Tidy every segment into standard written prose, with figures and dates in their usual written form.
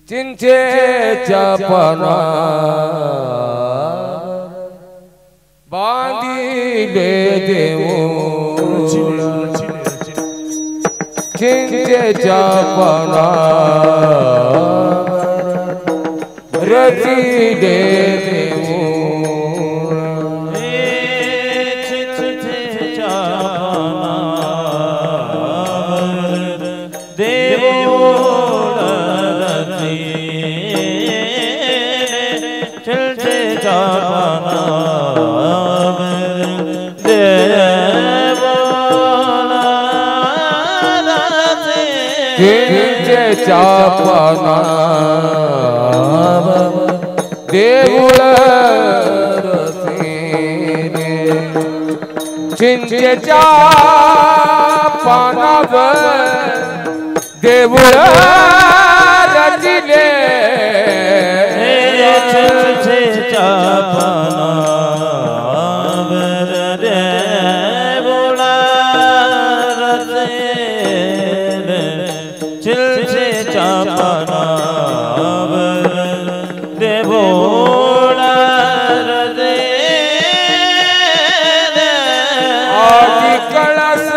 चिंचेच्या पाना बांधिले देऊळ चिंचेच्या पाना रचिले चापना देऊळ चिंचेच्या पानावर देऊळ रचिले चिंचेच्या पानावर देऊळ रचिले चिंचेच्या पानावर देऊळ रचिले आदि कळस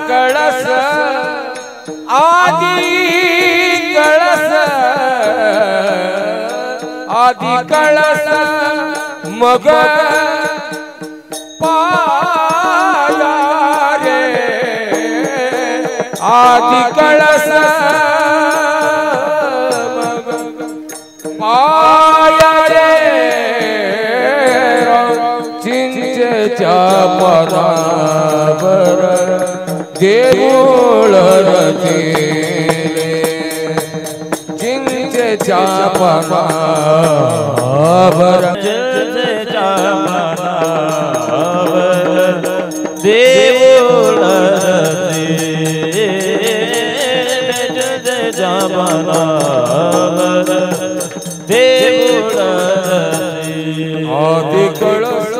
कळस आदि कळस आदि कळस मग पाया रे आदि कळस मग पाया रे चिंचेच्या पानावर देऊळ रचिले चिंचेच्या पानावर चिंचेच्या पानावर देऊळ रचिले चिंचेच्या पानावर देऊळ रचिले आदि कळस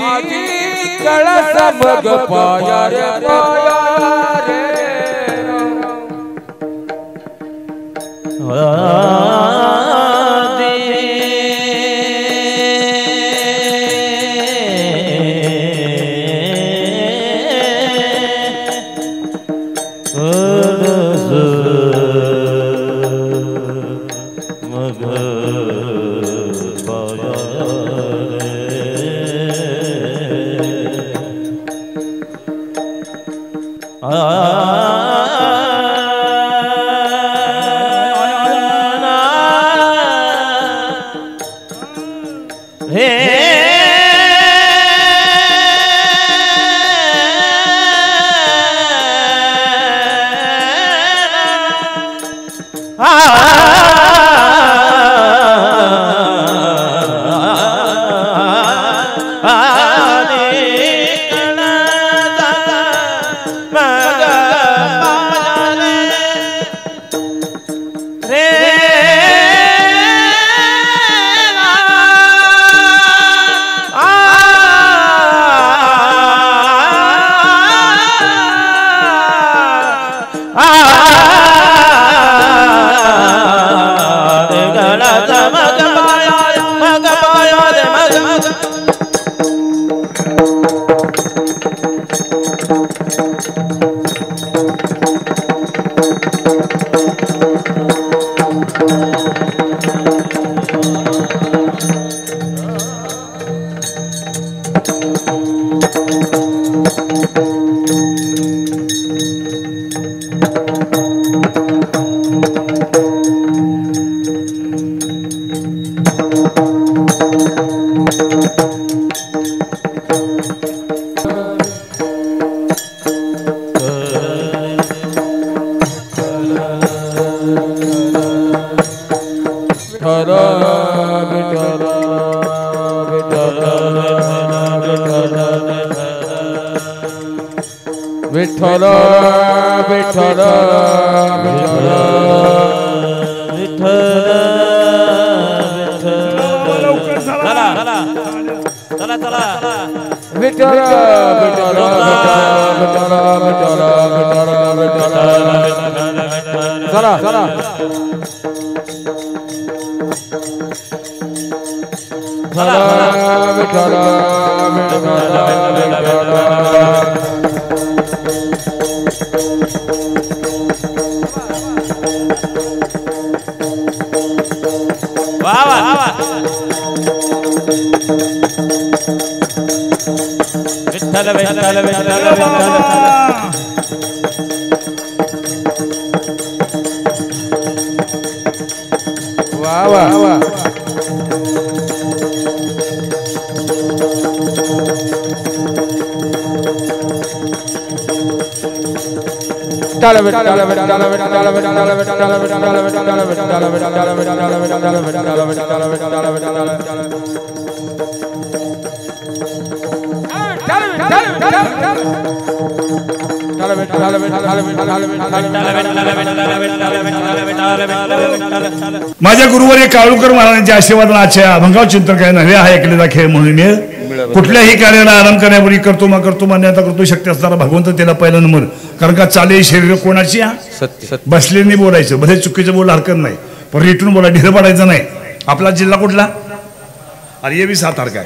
आधी कळस मग पाया रे पाया रे विठ्ठल विठ्ठल विठ्ठल चला चला विठ्ठल वाह वाह वाह माझ्या गुरुवारी काळुकर महाराजांच्या आशीर्वादाच्या अभंगाव चिंतन काय नव्हे हा ऐकलेला खेळ म्हणून कुठल्याही कार्याला आराम करण्यापूर्वी करतो मान्यता करतो शक्ती असणारा भगवंत त्याला पहिला नंबर कारण का चाले शरीर कोणाची बसलेनी बोलायचं भले चुकीचं बोलायला हरकत नाही पण रेटून बोला ढिर पडायचं नाही. आपला जिल्हा कुठला अरे हे बी सातारा काय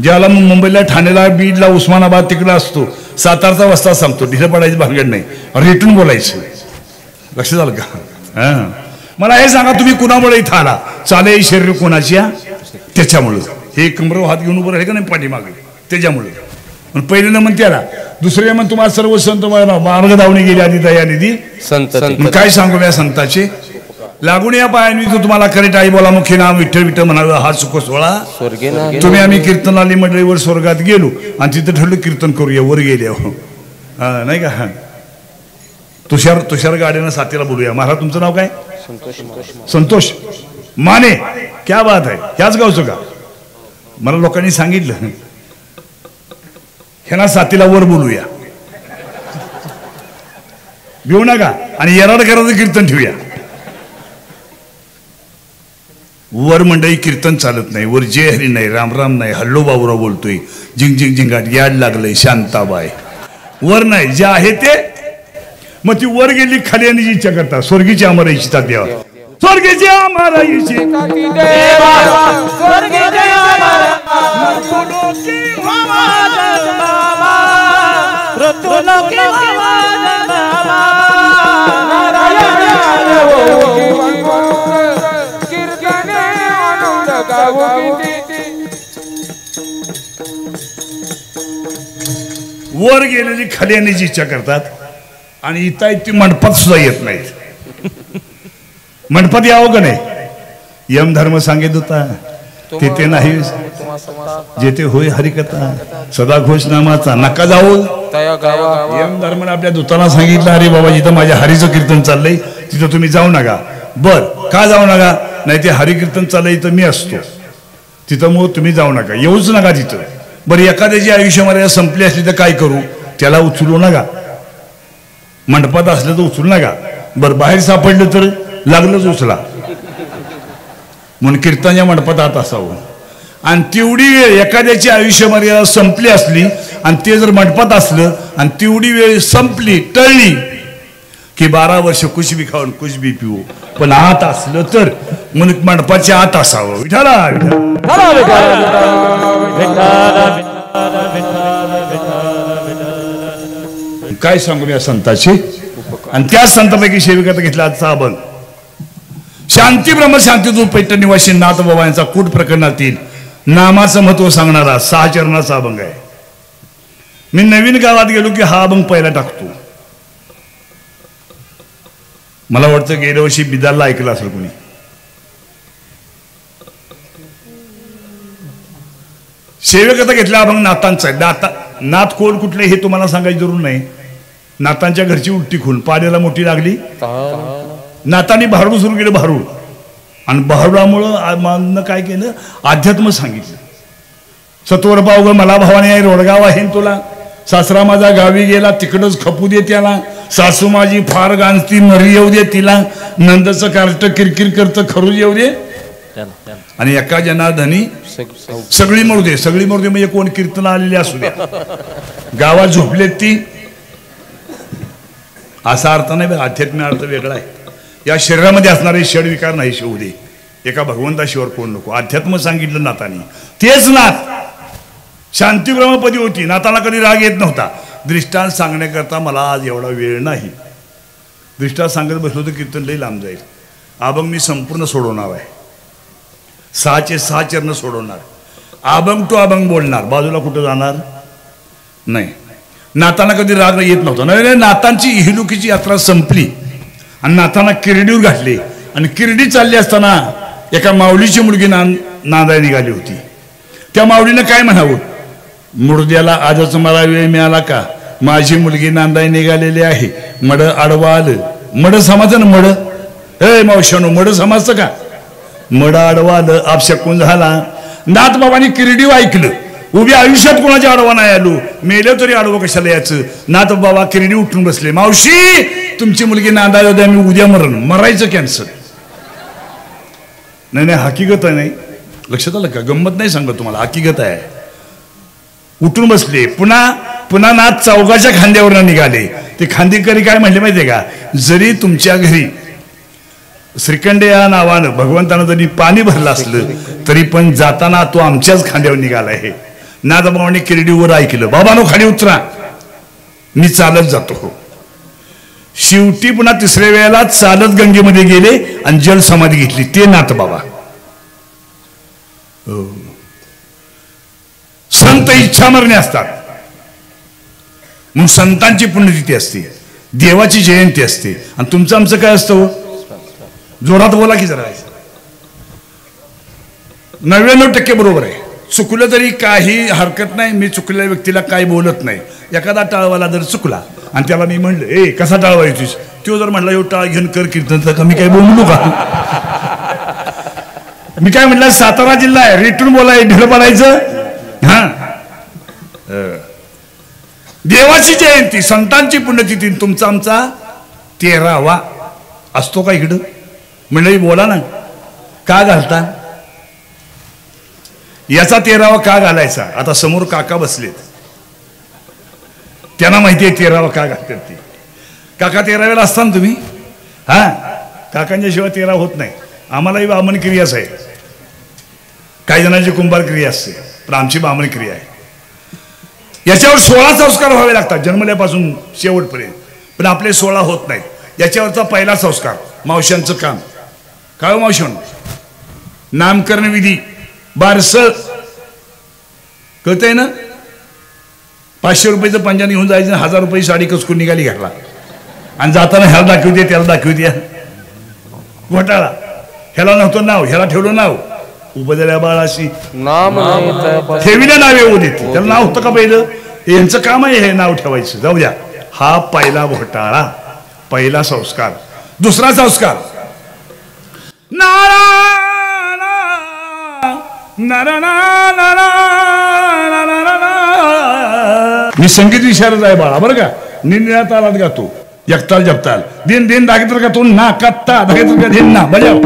ज्याला मुंबईला ठाण्याला बीडला उस्मानाबाद तिकडे असतो सातारचा वस्ता सांगतो ढिर पडायची भानगड नाही रेटून बोलायचं. लक्ष झालं का? हा मला हे सांगा तुम्ही कुणामुळे इथं आला चाले शरीर कोणाची त्याच्यामुळं हे कमर हात घेऊन उभं राहिले का नाही पाठीमागे त्याच्यामुळे पहिलं नमन त्याला दुसरे मन तुम्हाला सर्व संत मार्ग धावणी गेली आधी दयानिधी संत काय सांगू या संताचे लागून या पायाने तुम्हाला करेट आई बोला मुख्य नाम विठ्ठल विठ्ठल म्हणावं हा सुख सोहळा तुम्ही आम्ही कीर्तनाली मंडळीवर स्वर्गात गेलो आणि तिथं ठरलं कीर्तन करूया वर गेले हो नाही का तुषार गाड्यानं साथीला बोलूया. महाराज तुमचं नाव काय? संतोष माने. क्या बात आहे. ह्याच गावचं का? मला लोकांनी सांगितलं ह्यांना साथीला वर बोलूया भिवू नका आणि येराड करायचं कीर्तन ठेवूया. वर मंडळी कीर्तन चालत नाही, वर जय हरी नाही, रामराम नाही, हल्लो बाबूराव बोलतोय, झिंग झिंग झिंगाट याड लागलंय, शांताबाई वर नाही, जे आहे ते. मग ती वर गेली, खाली येण्याची इच्छा करतात, स्वर्गीची आम्हाला इच्छा द्यावा, स्वर्गीची आम्हाला इच्छा वर गेलेली खाली येण्याची इच्छा करतात आणि इथं ती मंडपात सुद्धा येत नाहीत. मंडपात यावं का नाही, यम धर्म सांगित होता तेथे नाही, जेथे होय हरिकथा सदा घोष नामाचा नका जाऊ. यम धर्माने आपल्या दूताला सांगितलं, अरे बाबा जिथं माझ्या हरीचं कीर्तन चाललंय तिथं तुम्ही जाऊ नका. बर का जाऊ नका, नाही ते हरिकीर्तन चाललंय इथं मी असतो, तिथं मग तुम्ही जाऊ नका, येऊच नका तिथं. बरं एखाद्याची आयुष्यामध्ये संपली असली तर काय करू, त्याला उचलू नका, मंडपात असलं तर उचलू नका. बरं बाहेर सापडलं तर लागलंच उचला, म्हणून कीर्तनाच्या मंडपात आत असावं. आणि तेवढी वेळ एखाद्याची आयुष्यमर्यादा संपली असली आणि ते जर मंडपात असलं आणि तेवढी वेळ संपली टळली की 12 वर्ष कुछ बी खाऊन कुछ बी पिऊ, पण आत असलं तर म्हणून मंडपाच्या आत असावं. विठाला काय सांगू या संताची. आणि त्या संतापैकी सेविकाचा घेतला आजचा अभंग शांती ब्रह्मशांतीतून पैठण निवासी नाथ बाबा यांचा कूट प्रकरणातील नामाचं महत्व सांगणारा 6 चरणाचा अभंग आहे. मी नवीन गावात गेलो की हा अभंग पहिला टाकतो. मला वाटतं गेल्या वर्षी बिदारला ऐकलं असेल कोणी. सेवकाचा घेतला अभंग नाथांचा आहे. नाथ कोण कुठले हे तुम्हाला सांगायची जरूर नाही. नाथांच्या घरची उलटी खून पाण्याला मोठी लागली, नाथांनी भारूड सुरू केलं, भारूड. आणि भारूडामुळं काय केलं, अध्यात्म सांगितलं. सत्वर पाव ग मला भावाने आहे, रोडगाव आहे तुला, सासरा माझा गावी गेला तिकडच खपू दे त्याला, सासू माझी फार गांजती मरी येऊ दे तिला, नंदचं कार्ट किरकिर करतं खरू येऊ दे, आणि एका जनार्दनी सगळी मरू दे. सगळी मरू दे म्हणजे कोण कीर्तन आलेली असू द्या, गावात झोपलेत ती, असा अर्थ नाही, आध्यात्मिक अर्थ वेगळा आहे. या शरीरामध्ये असणारे षडविकार नाही शिवू दे, एका भगवंताशिवर कोण नको. अध्यात्म सांगितलं नाथांनी. तेच नाथ शांती ब्रह्मपदी होती, नाथांना कधी राग येत नव्हता. दृष्टांत सांगण्याकरता मला आज एवढा वेळ नाही. दृष्टांत सांगत बसलो तर कीर्तन लई लांब जाईल. अभंग मी संपूर्ण सोडवणार आहे, 6चे 6 चरण सोडवणार, अभंग टू अभंग बोलणार, बाजूला कुठं जाणार नाही. नाथांना कधी राग येत नव्हता. नव्हे, नाथांची इहलुकीची यात्रा संपली आणि नाथांना किरडीवर घातली. आणि किरडी चालली असताना एका माऊलीची मुलगी नांदाय निघाली होती. त्या माऊलीनं काय म्हणावं, मुर्द्याला आजच मला वेळ मिळाला का, माझी मुलगी नांदाय निघालेली आहे, मड आडवा आलं. मड समाजन मड, हे मावशानो मड समजतं का, मड आडवा आलं, आपशकून झाला. नाथ बाबांनी किरडी ऐकलं, उभ्या आयुष्यात कोणाच्या आडवा नाही आलो, मेलं तरी आडवं कशाला याचं. नाथ बाबा किरडी उठून बसले, मावशी तुमची मुलगी नांदायला होत्या, मी उद्या मरायचं कॅन्सर. नाही नाही हकीकत आहे, नाही लक्षात आलं का, गंमत नाही सांगत तुम्हाला, हकीकत आहे. उठून बसले. पुन्हा नाथ चौघाच्या खांद्यावरनं निघाले. ते खांदेकरी काय म्हणले माहितीये का, जरी तुमच्या घरी श्रीखंड या नावानं भगवंतानं जरी पाणी भरलं असलं तरी पण जाताना तो आमच्याच खांद्यावर निघाला आहे. नाथबाबांनी किरडीवर ऐकलं, बाबांनो खाली उतरा, मी चालत जातो. हो. शेवटी पुन्हा 3ऱ्या वेळेला चालत गंगेमध्ये गेले आणि जल समाधी घेतली. ते नाथ बाबा. संत इच्छा मरणे असतात, मग संतांची पुण्यतिथी असते, देवाची जयंती असते. आणि तुमचं आमचं काय असतं, जोरात बोला की जरा. 99% बरोबर आहे. चुकलं तरी काही हरकत नाही, मी चुकलेल्या व्यक्तीला काही बोलत नाही. एखादा टाळवाला जर चुकला आणि त्याला मी म्हणलं, ए कसा टाळवा येतोस, तो जर म्हणला एवढं टाळ घेऊन कर कीर्तन, तर मी काही बोलू का. मी काय म्हटलं, सातारा जिल्हा आहे, रेटून बोलाय, ढेळ पडायचं. हा, देवाची जयंती, संतांची पुण्यतिथी, तुमचा आमचा 13वा असतो का इकडं. म्हणजे बोला ना, का घालता, याचा 13वा का घालायचा? आता समोर काका बसलेत, त्यांना माहिती आहे 13वा का घालतात ते. काका 13वेला असता ना तुम्ही? हा, काकांच्या शिवाय 13 होत नाही. आम्हालाही बामण क्रियाच आहे, काही जणांची कुंभार क्रिया असते, पण आमची बामण क्रिया आहे. याच्यावर 16 संस्कार व्हावे लागतात जन्मल्यापासून शेवटपर्यंत, पण आपले 16 होत नाहीत. याच्यावरचा पहिला संस्कार मावशांचं काम. काय हो मावशां? नामकरण विधी, बारस कळतंय ना? 500 रुपयाचं पंजाने घेऊन जायचं, 1000 रुपये साडी कसकून निघाली घरला, आणि जाताना ह्याला दाखवते त्याला दाखवते. घोटाळा. ह्याला नव्हतं नाव, ह्याला ठेवलं नाव उपदल्या बाळाशी, नाम ठेविलं नाव येऊ देते. त्याला नाव होतं का पहिलं? यांचं काम आहे हे नाव ठेवायचं. जाऊ द्या. हा पहिला घोटाळा, पहिला संस्कार. दुसरा संस्कार मी संगीत विशारद आहे बाळा बरं का. निंद्या तालात गातो, एकताल जपताल, दिन दिन दागित्र का तो ना कत्ता दागित्र का दिन ना बजाव.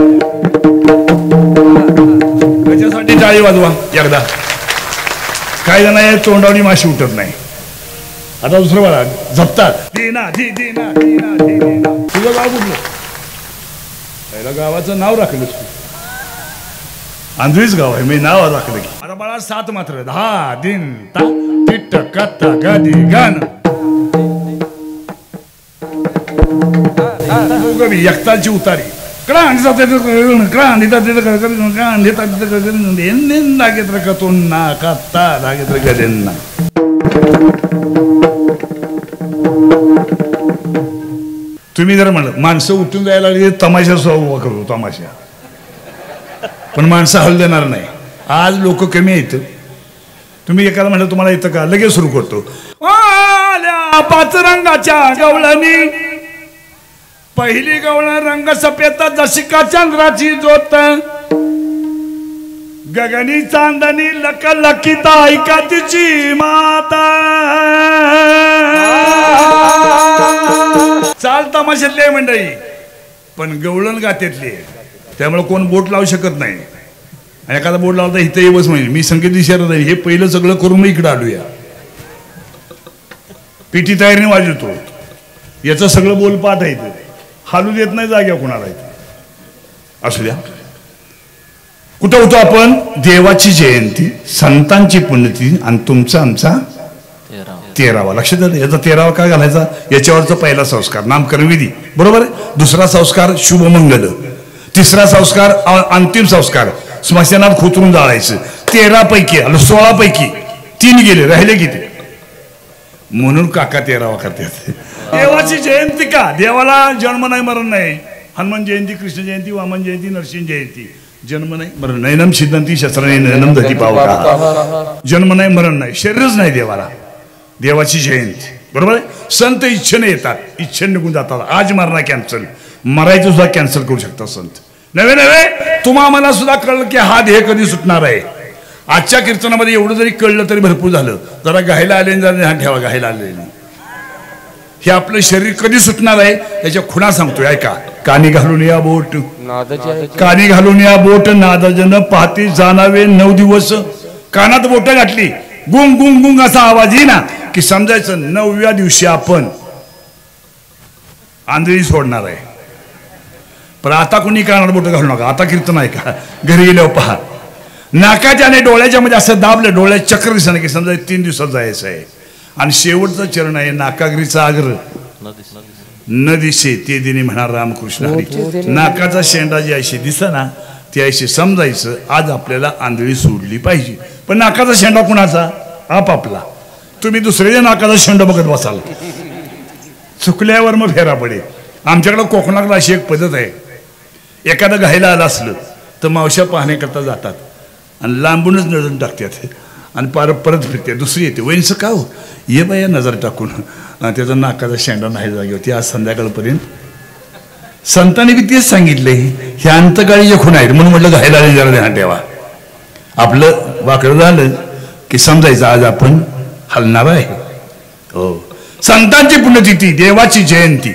त्याच्यासाठी टाळी वाजवा एकदा. काय जण आहे तोंडावणी माशी उठत नाही. आता दुसरं बाळा झपतात, दिना धी दिना दिना धी दिना. तुझं गाव कुठलं? पहिला गावाचं नाव राखलं तू. आंधळीच गाव आहे, मी नाव राखलं की. आता बाळा 7 मात्र 10 दिन ता टिट कत्ता गादी गान. एकतालची उतारी तुम्ही जर म्हणलं माणसं उठून जायला लागली तमाशा उभा करतो तमाशा, पण माणसं हल देणार नाही. आज लोक कमी आहेत. तुम्ही एकाला म्हणलं तुम्हाला येतं का, लगेच सुरू करतो. 5 रंगाच्या गवळणी, पहिली गवळण रंग सफेद जशी का चंद्राची ज्योत, गगनी चांदणी लक लकिता ऐका तिची माता. चाल तमाशातली मंडळी, पण गवळण गात्यातली, त्यामुळे कोण बोट लावू शकत नाही. एखादा बोट लावता इथं ये बस म्हणजे मी संगीत विचारत आहे. हे पहिलं सगळं करून मी इकडे आलूया. पिठी तयारीने वाजवतो, याचं सगळं बोल पाठ आहे, हालू देत नाही जाग्या कुणाला. असू द्या. कुठं होतो आपण? देवाची जयंती, संतांची पुण्यतिथी आणि तुमचा आमचा 13वा. लक्षात आलं? याचा 13वा काय घालायचा? याच्यावरचा पहिला संस्कार नामकरण विधी, बरोबर आहे. दुसरा संस्कार शुभमंगल. तिसरा संस्कार अंतिम संस्कार स्मशानात खोतरून जाळायचं. 13 पैकी 16 पैकी 3 गेले, राहिले किती? म्हणून काका 13वा करतात. देवाची जयंती का? देवाला जन्म नाही मरण नाही. हनुमान जयंती, कृष्ण जयंती, वामन जयंती, नरसिंह जयंती. जन्म नाही मरण नाही. नैनम सिद्धांती शस्त्राने नैनम दती पावका. जन्म नाही मरण नाही, शरीरच नाही देवाला. देवाची जयंती, बरोबर आहे. संत इच्छेने येतात, इच्छेने निघून जातात. आज मरणा कॅन्सल, मरायचं सुद्धा कॅन्सल करू शकतात संत. नव्हे नव्हे, तुम्हा मला सुद्धा कळलं की हा देह कधी सुटणार आहे. आजच्या कीर्तनामध्ये एवढं जरी कळलं तरी भरपूर झालं. जरा गायला आले जरा ध्यान ठेवा, गायला आले हे आपलं शरीर कधी सुटणार आहे त्याच्या खुणा सांगतोय. ऐका. कानी घालून या बोट, कानी घालून या बोट, नादाजन पाहती जाणावे 9 दिवस. कानात बोट घातली, गुंग गुंग गुंग असा आवाज येईना की समजायचं 9व्या दिवशी आपण आंधळी सोडणार आहे. पण आता कोणी कानात बोट घालू नका. आता कीर्तन आहे का, घरी गेल्यावर पहा. नाकाच्या आणि डोळ्याच्या मध्ये असं दाबलं, डोळ्यात चक्र दिसणं की समजा 3 दिवसात जायचं आहे. आणि शेवटचं चरण आहे नाकाग्रीचा आग्रह, न दिसे ते दिनी म्हणा रामकृष्ण हरी. नाकाचा शेंडा जी अशी दिसा ना ती अशी समजायचं आज आपल्याला आंधळी सोडली पाहिजे. पण नाकाचा शेंडा कुणाचा? आपापला. तुम्ही दुसऱ्याच्या नाकाचा शेंडा बघत बसाल, चुकल्यावर मग फेरा पडेल. आमच्याकडे कोकणाकडे अशी एक पद्धत आहे. एखादं घायला आलं असलं तर मावश्या पाहण्याकरता जातात आणि लांबूनच नजर टाकतात आणि परत फिरते. दुसरी येते, वैनचं का हो, ये बाया नजर टाकून. त्याचा नाकाचा शेंडा नाही जागी होती. आज संध्याकाळपर्यंत संतांनी बी तेच सांगितले, हे अंतकाळी खूण आहेत म्हणून म्हटलं घायला जरा ध्यान ठेवा. आपलं वाकडं झालं की समजायचं आज आपण हलणार आहे. हो, संतांची पुण्यतिथी, देवाची जयंती.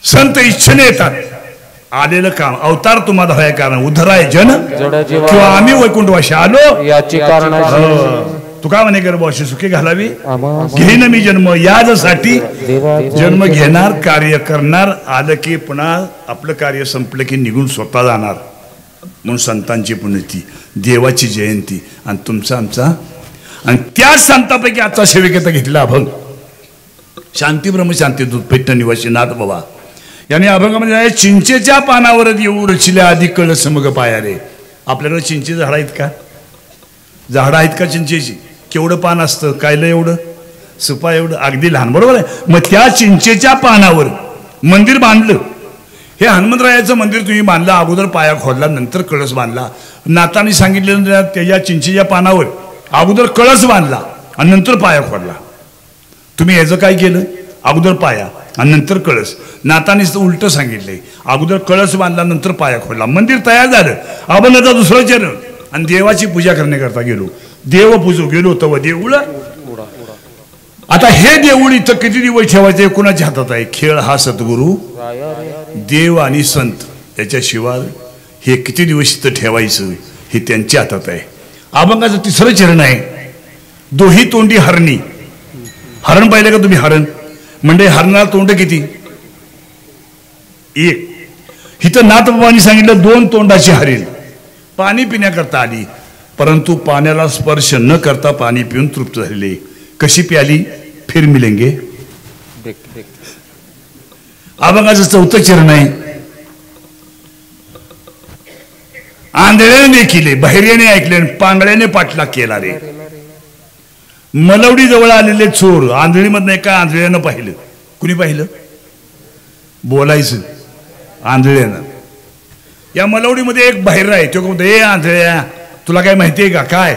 संत इच्छेने येतात आलेलं काम अवतार तुम्हा धराय कारण उद्धराय जन जड जीवा किंवा आम्ही वैकुंठवाशी आलो याची कारण तू का म्हणे गर्भ अशी सुखी घालावी घेईन मी जन्म यासाठी जन्म घेणार कार्य करणार आलं की पुन्हा आपलं कार्य संपलं की निघून स्वतः जाणार म्हणून संतांची पुण्यती देवाची जयंती आणि तुमचा आमचा आणि त्या संतापैकी आजचा सेविकेता घेतला अभंग शांती ब्रह्मशांती दूत पेठ निवासी नाथ बाबा याने अभंगामध्ये चिंचेच्या पानावर येऊ रचिल्या आधी कळ समग पाया रे आपल्याकडे चिंचेचं झाड आहेत का झाडं आहेत का चिंचेची केवढं पान असतं कायलं एवढं सुपा एवढं अगदी लहान बरोबर आहे मग त्या चिंचेच्या पानावर मंदिर बांधलं हे हनुमंतरायाचं मंदिर तुम्ही बांधलं अगोदर पाया खोदला नंतर कळस बांधला नाताने सांगितलेलं त्याच्या चिंचेच्या पानावर अगोदर कळस बांधला आणि नंतर पाया खोदला तुम्ही याचं काय केलं अगोदर पाया आणि नंतर कळस नाताने उलट सांगितलंय अगोदर कळस बांधला नंतर पाया खोदला मंदिर तयार झालं आपण आता दुसरं चरण आणि देवाची पूजा करण्याकरता गेलो देव पूजो गेलो तव देऊळ आता हे देऊळ इथं किती दिवस ठेवायचे कोणाच्या हातात आहे खेळ हा सद्गुरू देव आणि संत याच्याशिवाय हे किती दिवस इथं ठेवायचं हे त्यांच्या हातात आहे अभंगाचं तिसरं चरण आहे दोही तोंडी हरणी हरण पाहिलं का तुम्ही हरण म्हणजे हरणाला तोंड किती एक इथं नाथबाबांनी सांगितलं 2 तोंडाची हरीण पाणी पिण्याकरता आली परंतु पाण्याला स्पर्श न करता पाणी पिऊन तृप्त झालेले कशी प्याली फिर मिलेंगे अभंगाचं 4थं चरण आहे आंधळ्याने देखील बहिऱ्याने ऐकले पांगळ्याने पाठलाग केला रे मलवडी जवळ आलेले चोर आंधळीमधनं एका आंधळ्यानं पाहिलं कुणी पाहिलं बोलायचं आंधळ्यानं या मलवडीमध्ये एक बहिरा आहे तो म्हणतो ए आंधळ्या तुला काय माहिती आहे का काय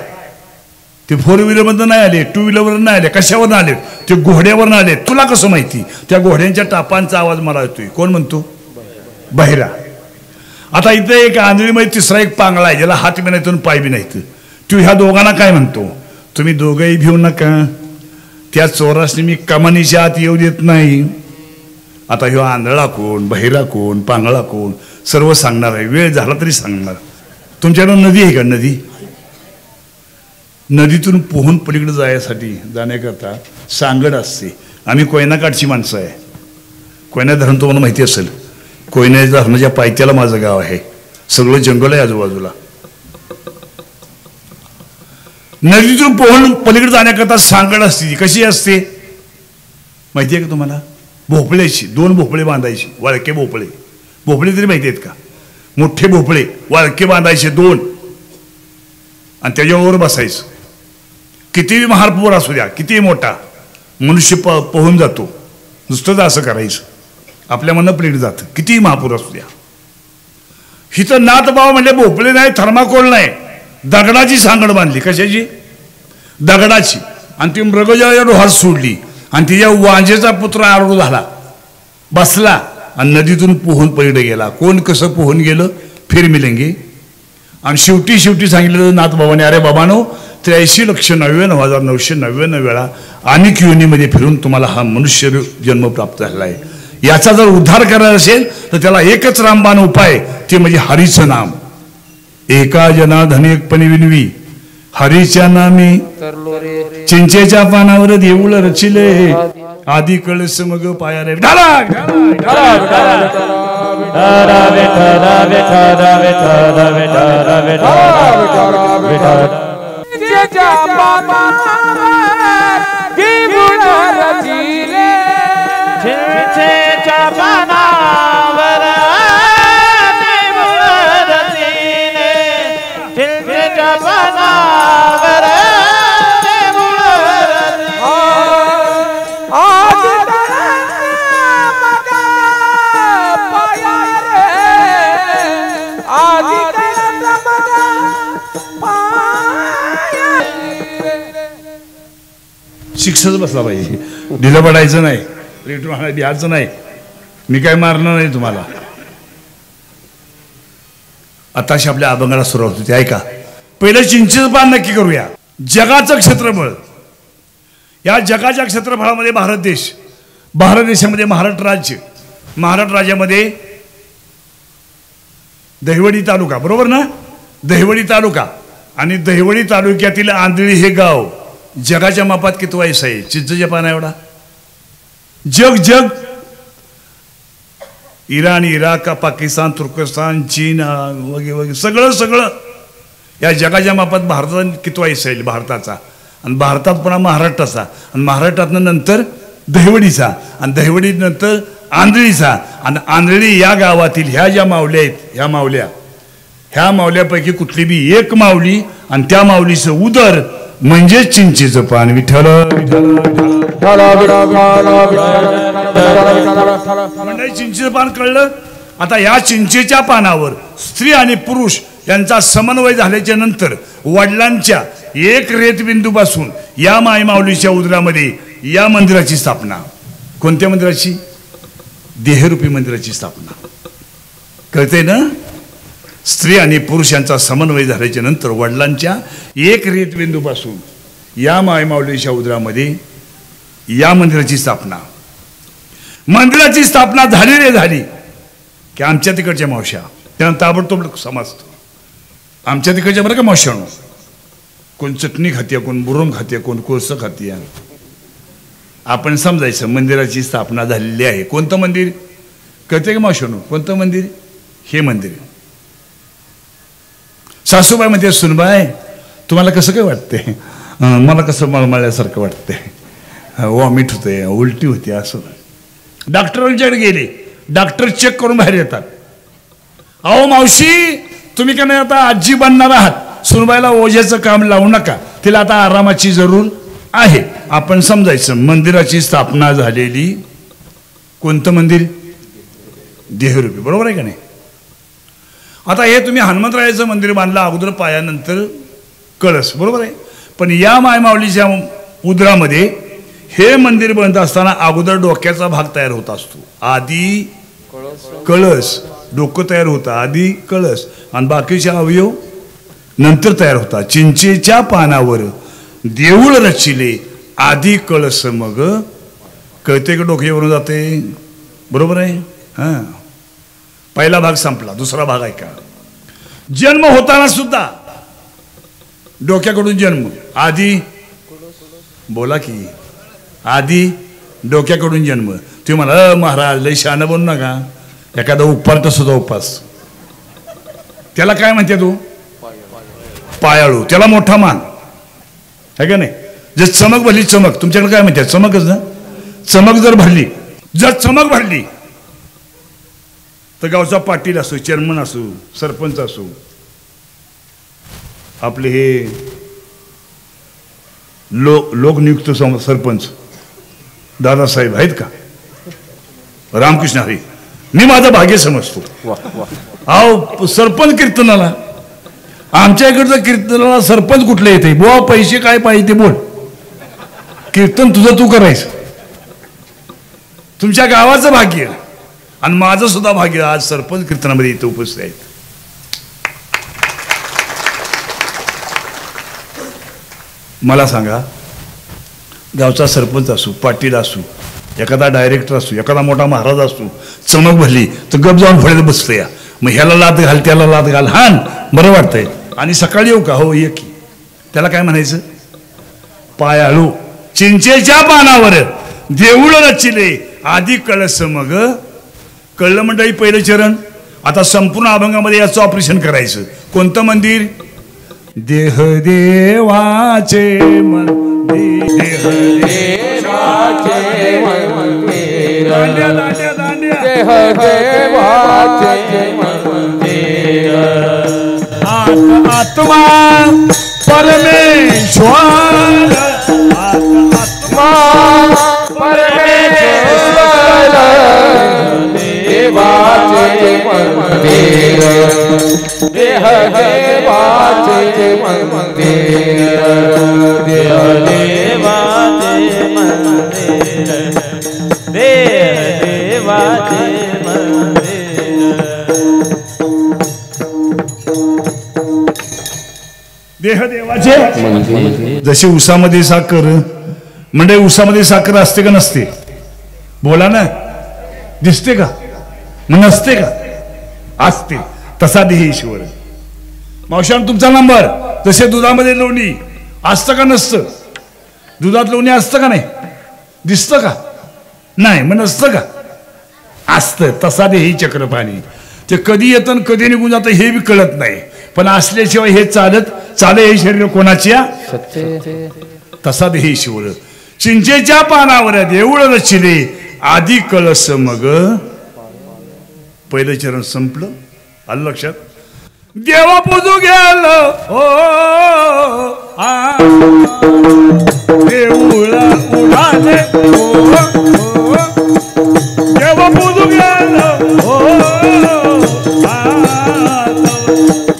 ते 4 व्हीलरमधनं नाही आले 2 व्हीलरवर नाही आले कशावर आले ते घोड्यावर आले तुला कसं माहिती त्या घोड्यांच्या टापांचा आवाज मला येतोय कोण म्हणतो बहिरा आता इथे एक आंधळीमध्ये तिसरा एक पांगळा आहे ज्याला हात बी नाही पाय बी नाही तू ह्या दोघांना काय म्हणतो तुम्ही दोघंही भिवू नका त्या चोरासनी मी कमानीच्या आत येऊ देत नाही आता ह्यो आंधळा कोण बहिरा कोण पांगळा कोण सर्व सांगणार आहे वेळ झाला तरी सांगणार तुमच्याकडे नदी आहे का नदी नदीतून पोहून पलीकडे जाण्यासाठी जाण्याकरता सांगड असते आम्ही कोयनाकाठची माणसं आहे कोयना धरण तुम्हाला माहिती असेल कोयना धरणाच्या पायथ्याला माझं गाव आहे सगळं जंगल आहे आजूबाजूला नदीतून पोहून पलीकडे जाण्याकरता सांगड असते कशी असते माहिती आहे का तुम्हाला भोपळ्याची 2 भोपळे बांधायची वाळके भोपळे भोपळे तरी माहिती आहेत का मोठे भोपळे वाळके बांधायचे 2 आणि त्याच्यावर बसायचं कितीही महारपूर असू द्या कितीही मोठा मनुष्य पोहून जातो नुसतंच असं करायचं आपल्या मनं पलीकडे जातं कितीही महापूर असू द्या हिथं नाथबाबा म्हणजे भोपळे नाही थर्माकोल नाही दगडाची सांगड बांधली कशाची दगडाची आणि ती मृगजळाच्या डोहात सोडली आणि तिच्या वांजेचा पुत्र आरडू झाला बसला आणि नदीतून पोहून पलीकडे गेला कोण कसं पोहून गेलं फिर मिलेंगे आणि शेवटी सांगितलं नाथबाबाने अरे बाबानो 83,99,999 वेळा अनेक योनीमध्ये फिरून तुम्हाला हा मनुष्य जन्म प्राप्त झाला आहे याचा जर उद्धार करायचा असेल तर त्याला एकच रामबाण उपाय ते म्हणजे हरीचं नाम एका जनाधनेकपणे विनवी हरीच्या नामी चिंचेच्या पानावर देऊळ रचिले आधी कळस मग पाया रे शिक्षच बसला पाहिजे ढिलं पडायचं नाही रेटून द्यायचं नाही मी काय मारणार नाही तुम्हाला आताशी आपल्या अभंगाला सुरुवात होती ऐका पहिलं चिंचेचं पान नक्की करूया जगाचं क्षेत्रफळ या जगाच्या क्षेत्रफळामध्ये भारत देशामध्ये महाराष्ट्र राज्यामध्ये दहिवडी तालुका, बरोबर ना? दहिवडी तालुका आणि दहिवडी तालुक्यातील आंधळी हे गाव जगाच्या मापात किती वयस आहे? चिंचेच्या पाना एवढा. जग इराण, इराक, पाकिस्तान, तुर्कस्तान, चीन वगैरे वगैरे सगळं या जगाच्या मापात भारतात किती वयस आहे भारताचा, आणि भारतात पुन्हा महाराष्ट्राचा, आणि महाराष्ट्रातनं नंतर दहिवडीचा, आणि दहिवडी नंतर आंधळीचा. आणि आंधळी या गावातील ह्या ज्या माऊल्या आहेत, ह्या माऊल्यापैकी कुठली बी एक माऊली, आणि त्या माऊलीचं उदर म्हणजे चिंचेचं पान. विठ्ठल म्हणजे चिंचेचं पान कळलं. आता या चिंचेच्या पानावर स्त्री आणि पुरुष यांचा समन्वय झाल्याच्या नंतर वडिलांच्या एक रेतबिंदूपासून या मायमाऊलीच्या उदरामध्ये या मंदिराची स्थापना. कोणत्या मंदिराची? देहरूपी मंदिराची स्थापना. कळते ना? स्त्री आणि पुरुष यांचा समन्वय झाल्याच्या नंतर वडिलांच्या एक रेतबिंदूपासून या मायमाऊलीच्या उदरामध्ये या मंदिराची स्थापना. मंदिराची स्थापना झाली की आमच्या तिकडच्या मावश्या त्यांना ताबडतोब समजतं. आमच्या तिकडच्या बरं का मावश्यानो, कोण चटणी खाते, कोण बुरम खाते, कोण कोळसं खाते. आपण समजायचं मंदिराची स्थापना झालेली आहे. कोणतं मंदिर? कळते का मावश्यानो? कोणतं मंदिर? हे मंदिर. सासूबाई म्हणते, सुनबाई तुम्हाला कसं काय वाटते? मला कसं मळमळल्यासारखं वाटते, वॉमिट होते, उलटी होते. असं डॉक्टरांच्याकडे गेले, डॉक्टर चेक करून बाहेर येतात. अहो मावशी, तुम्ही का नाही आता आजी बनणार आहात, सुनबाईला ओझ्याचं काम लावू नका, तिला आता आरामाची जरूर आहे. आपण समजायचं मंदिराची स्थापना झालेली. कोणतं मंदिर? देहरूपी. बरोबर आहे का नाही? आता हे तुम्ही हनुमंतरायाचं मंदिर बांधलं अगोदर पायानंतर कळस, बरोबर आहे. पण या मायमाऊलीच्या उदरामध्ये हे मंदिर बनत असताना अगोदर डोक्याचा भाग तयार होत असतो. आधी कळस, डोकं तयार होतं आधी कळस, आणि बाकीचे अवयव नंतर तयार होतात. चिंचेच्या पानावर देऊळ रचिले आधी कळस मग. कळते का डोक्यावरून जाते? बरोबर आहे. हां, पहिला भाग संपला, दुसरा भाग आहे का? जन्म होताना सुद्धा डोक्याकडून जन्म. आधी बोला की, आधी डोक्याकडून जन्म. तुम्ही म्हणा महाराज लय शहाणं बनू नका, एखादा उपारता सुद्धा उपास, त्याला काय म्हणते तू? पायाळू. त्याला मोठा मान आहे का नाही? जर चमक भरली, चमक तुमच्याकडे काय म्हणते? चमकच ना. चमक जर भरली, जर चमक भरली तर गावचा पाटील असो, चेअरमन असो, सरपंच असो, आपले हे लोकनियुक्त सरपंच दादासाहेब आहेत का, रामकृष्ण हरी, मी माझं भाग्य समजतो. अहो सरपंच कीर्तनाला, आमच्या इकडचं कीर्तनाला सरपंच कुठलं येते? बुवा पैसे काय पाहिजे ते बोल, कीर्तन तुझं तू करायचं. तुमच्या गावाचं भाग्य आणि माझं सुद्धा भाग्य आज सरपंच कीर्तनामध्ये इथं उपस्थित आहेत. मला सांगा, गावचा सरपंच असू, पाटील असू, एखादा डायरेक्टर असू, एखादा मोठा महाराज असू, चमक भरली तर गप जाऊन फळ्यात बसतो. या मग ह्याला लात घाल, त्याला लात घाल, हान बरं वाटतंय. आणि सकाळी येऊ का? हो ये की. त्याला काय म्हणायचं? पायाळू. चिंचेच्या पानावर देऊळ रचिले आधी कळस मग. कळलं मंडळी पहिलं चरण. आता संपूर्ण अभंगामध्ये याचं ऑपरेशन करायचं. कोणतं मंदिर? देह देवाचे मंदिर, देह देवाचे मंदिर, दांड्या दांड्या दांड्या, देह देवाचे मंदिर, आत्मा परमेश्वर, आत्मा परमेश्वर, देवाचे मंदिर, देह देवाचे मंदिर, देह देवाचे मंदिर, देह देवाचे मंदिर. देह देवाचे. जशी उसामध्ये साखर, म्हणजे उसामध्ये साखर असते का नसते? बोला ना. दिसते का? नसते का? असते. तसा देही ईश्वर. मावशान तुमचा नंबर. जसे दुधामध्ये लोणी असतं का नसतं? दुधात लोणी असतं का नाही? दिसतं का? नाही. मग नसतं का? असतं. तसा देही चक्रपाणी. ते कधी येतं आणि कधी निघून जातं हे बी कळत नाही. पण असल्याशिवाय हे चाले हे शरीर कोणाची? तसा देही ईश्वर. चिंचेच्या पानावर देऊळ रचिले आधी कळस मग. पहिलं चरण संपलं. आलं लक्षात? देवा पूजू गेलो हो देऊळ उडाले हो देवा पूजू गेलो हो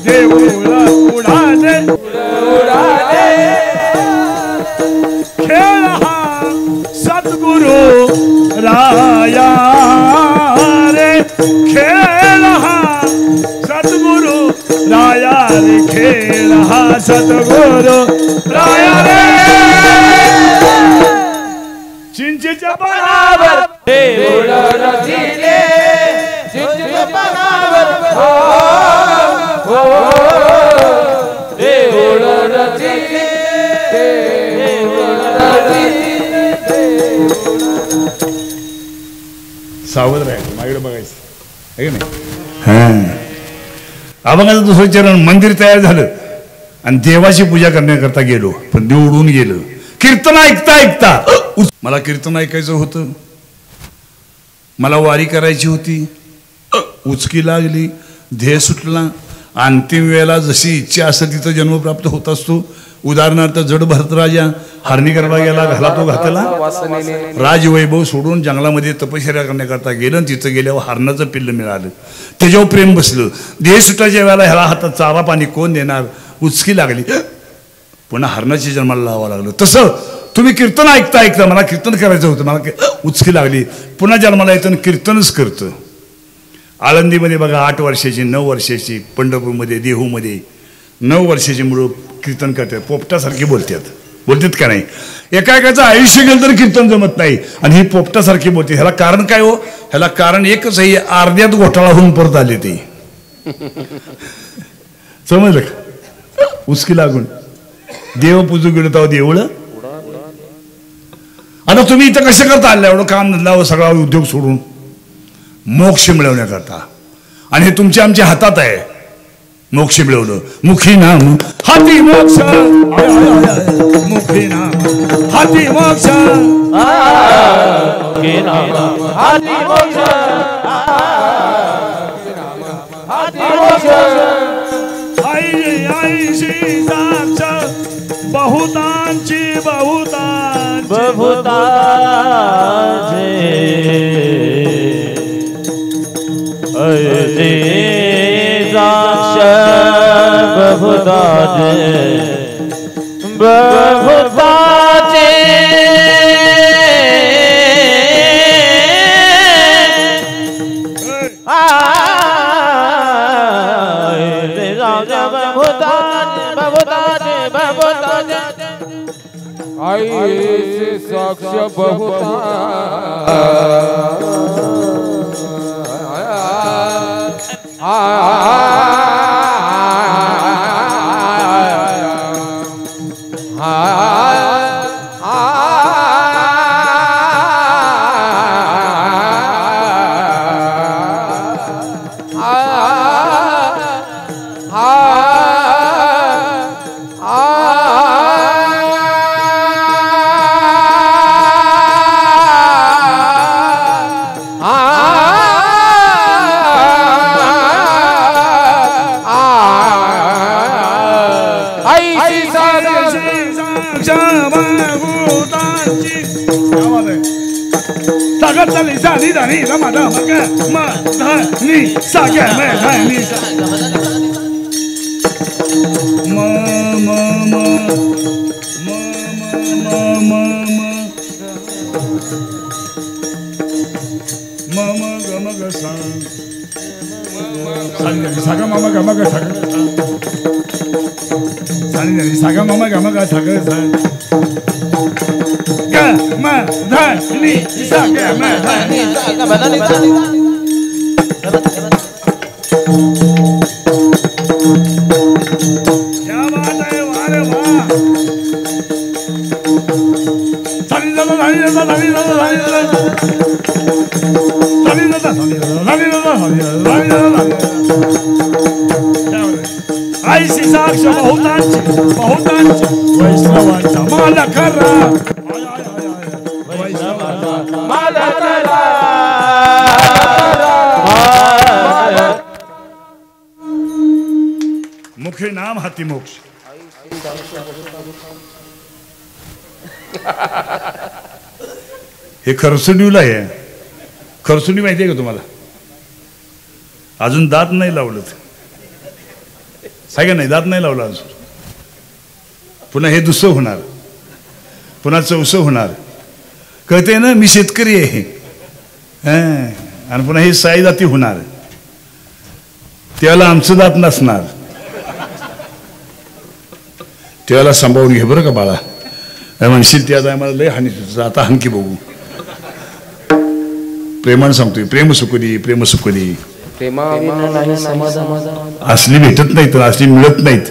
देऊळ उडाले खेळ हा सद्गुरु राया रे खेळ हा सद्गुरु राया रे खेळ हा सद्गुरु राया रे. चिंचेच्या पानावर देऊळ रचिले चिंचेच्या पानावर हो देऊळ रचिले सावध राहायचं. माझ्याकडे बघायचं आहे की नाही? अभंगाचं दुसरं चरण. मंदिर तयार झालं आणि देवाची पूजा करण्याकरता गेलो पण देव उडून गेलं. कीर्तन ऐकता मला कीर्तन ऐकायचं होतं. मला वारी करायची होती. उचकी लागली. ध्येय सुटला. अंतिम वेळेला जशी इच्छा असते तिथं जन्म प्राप्त होत असतो. उदाहरणार्थ जड भरतराजा हरणी करायला गेला. घाला तो घातला. राजवैभव सोडून जंगलामध्ये तपश्चर्या करण्याकरता गेलं. तिथं गेल्यावर हरणाचं पिल्ल मिळालं. त्याच्यावर प्रेम बसलं. देह सुटाच्या वेळेला ह्याला हातात चारा पाणी कोण देणार? उचकी लागली. पुन्हा हरणाच्या जन्माला लावावं लागलं. तसं तुम्ही कीर्तन ऐकता मला कीर्तन करायचं होतं. मला उचकी लागली. पुन्हा जन्माला येतं कीर्तनच करतं. आळंदीमध्ये बघा 8 वर्षाची 9 वर्षाची. पंढरपूरमध्ये देहूमध्ये 9 वर्षाची मुलं कीर्तन करतात. पोपटासारखी बोलतात का नाही? एकाचं आयुष्य गेलं तर कीर्तन जमत नाही आणि ही पोपटासारखी बोलते. ह्याला कारण काय हो? ह्याला कारण एकच आहे. अर्ध्यात घोटाळा होऊन परत आले ते. समजलं का? उचकी लागून देव पूजू गेलो तेव्हा देऊळ. आता तुम्ही इथं कसं करता आलं? एवढं काम धंदा सगळा उद्योग सोडून मोक्ष मिळवण्याकरता. आणि हे तुमच्या आमच्या हातात आहे. मोक्ष मिळवलं. मुखी नाम हाती मोक्ष. मुखी नाम हाती मोक्ष. हाती मोक्ष. आईशी साक्ष बहुतांची बहुतांचे साक्ष बहुतांचे आई साक्ष बहुता Ni da ni da ma da ma ga ma da ni sa ga ma da ni sa ma ma ma ma ma ma ma ma ga ma ga sa sa ga ma ga sa sa ni sa ga ma ga sa ga sa ma da ni sa ga ma da ni sa ga ma da ni आईशी साक्ष बहुतांची वैष्णवांचा माल खरा मुखे नाम हाती मोक्ष. हे खरसुंडीला आहे. खरसुंडी माहिती आहे का तुम्हाला? अजून दात नाही लावलं आहे का नाही? दात नाही लावला अजून. पुन्हा हे दुसरं होणार, पुन्हा चौसं होणार. कळते ना, मी शेतकरी आहे. आणि पुन्हा हे साई जाती होणार. त्याला आमचं दात नसणार. त्याला सांभाळून घे बरं का बाळा. म्हणशील त्या आम्हाला लय हानी. आता हानकी बघू. प्रेमानं सांगतोय, प्रेम सुकुली, प्रेम सुकुली. असली भेटत नाहीत, असली मिळत नाहीत.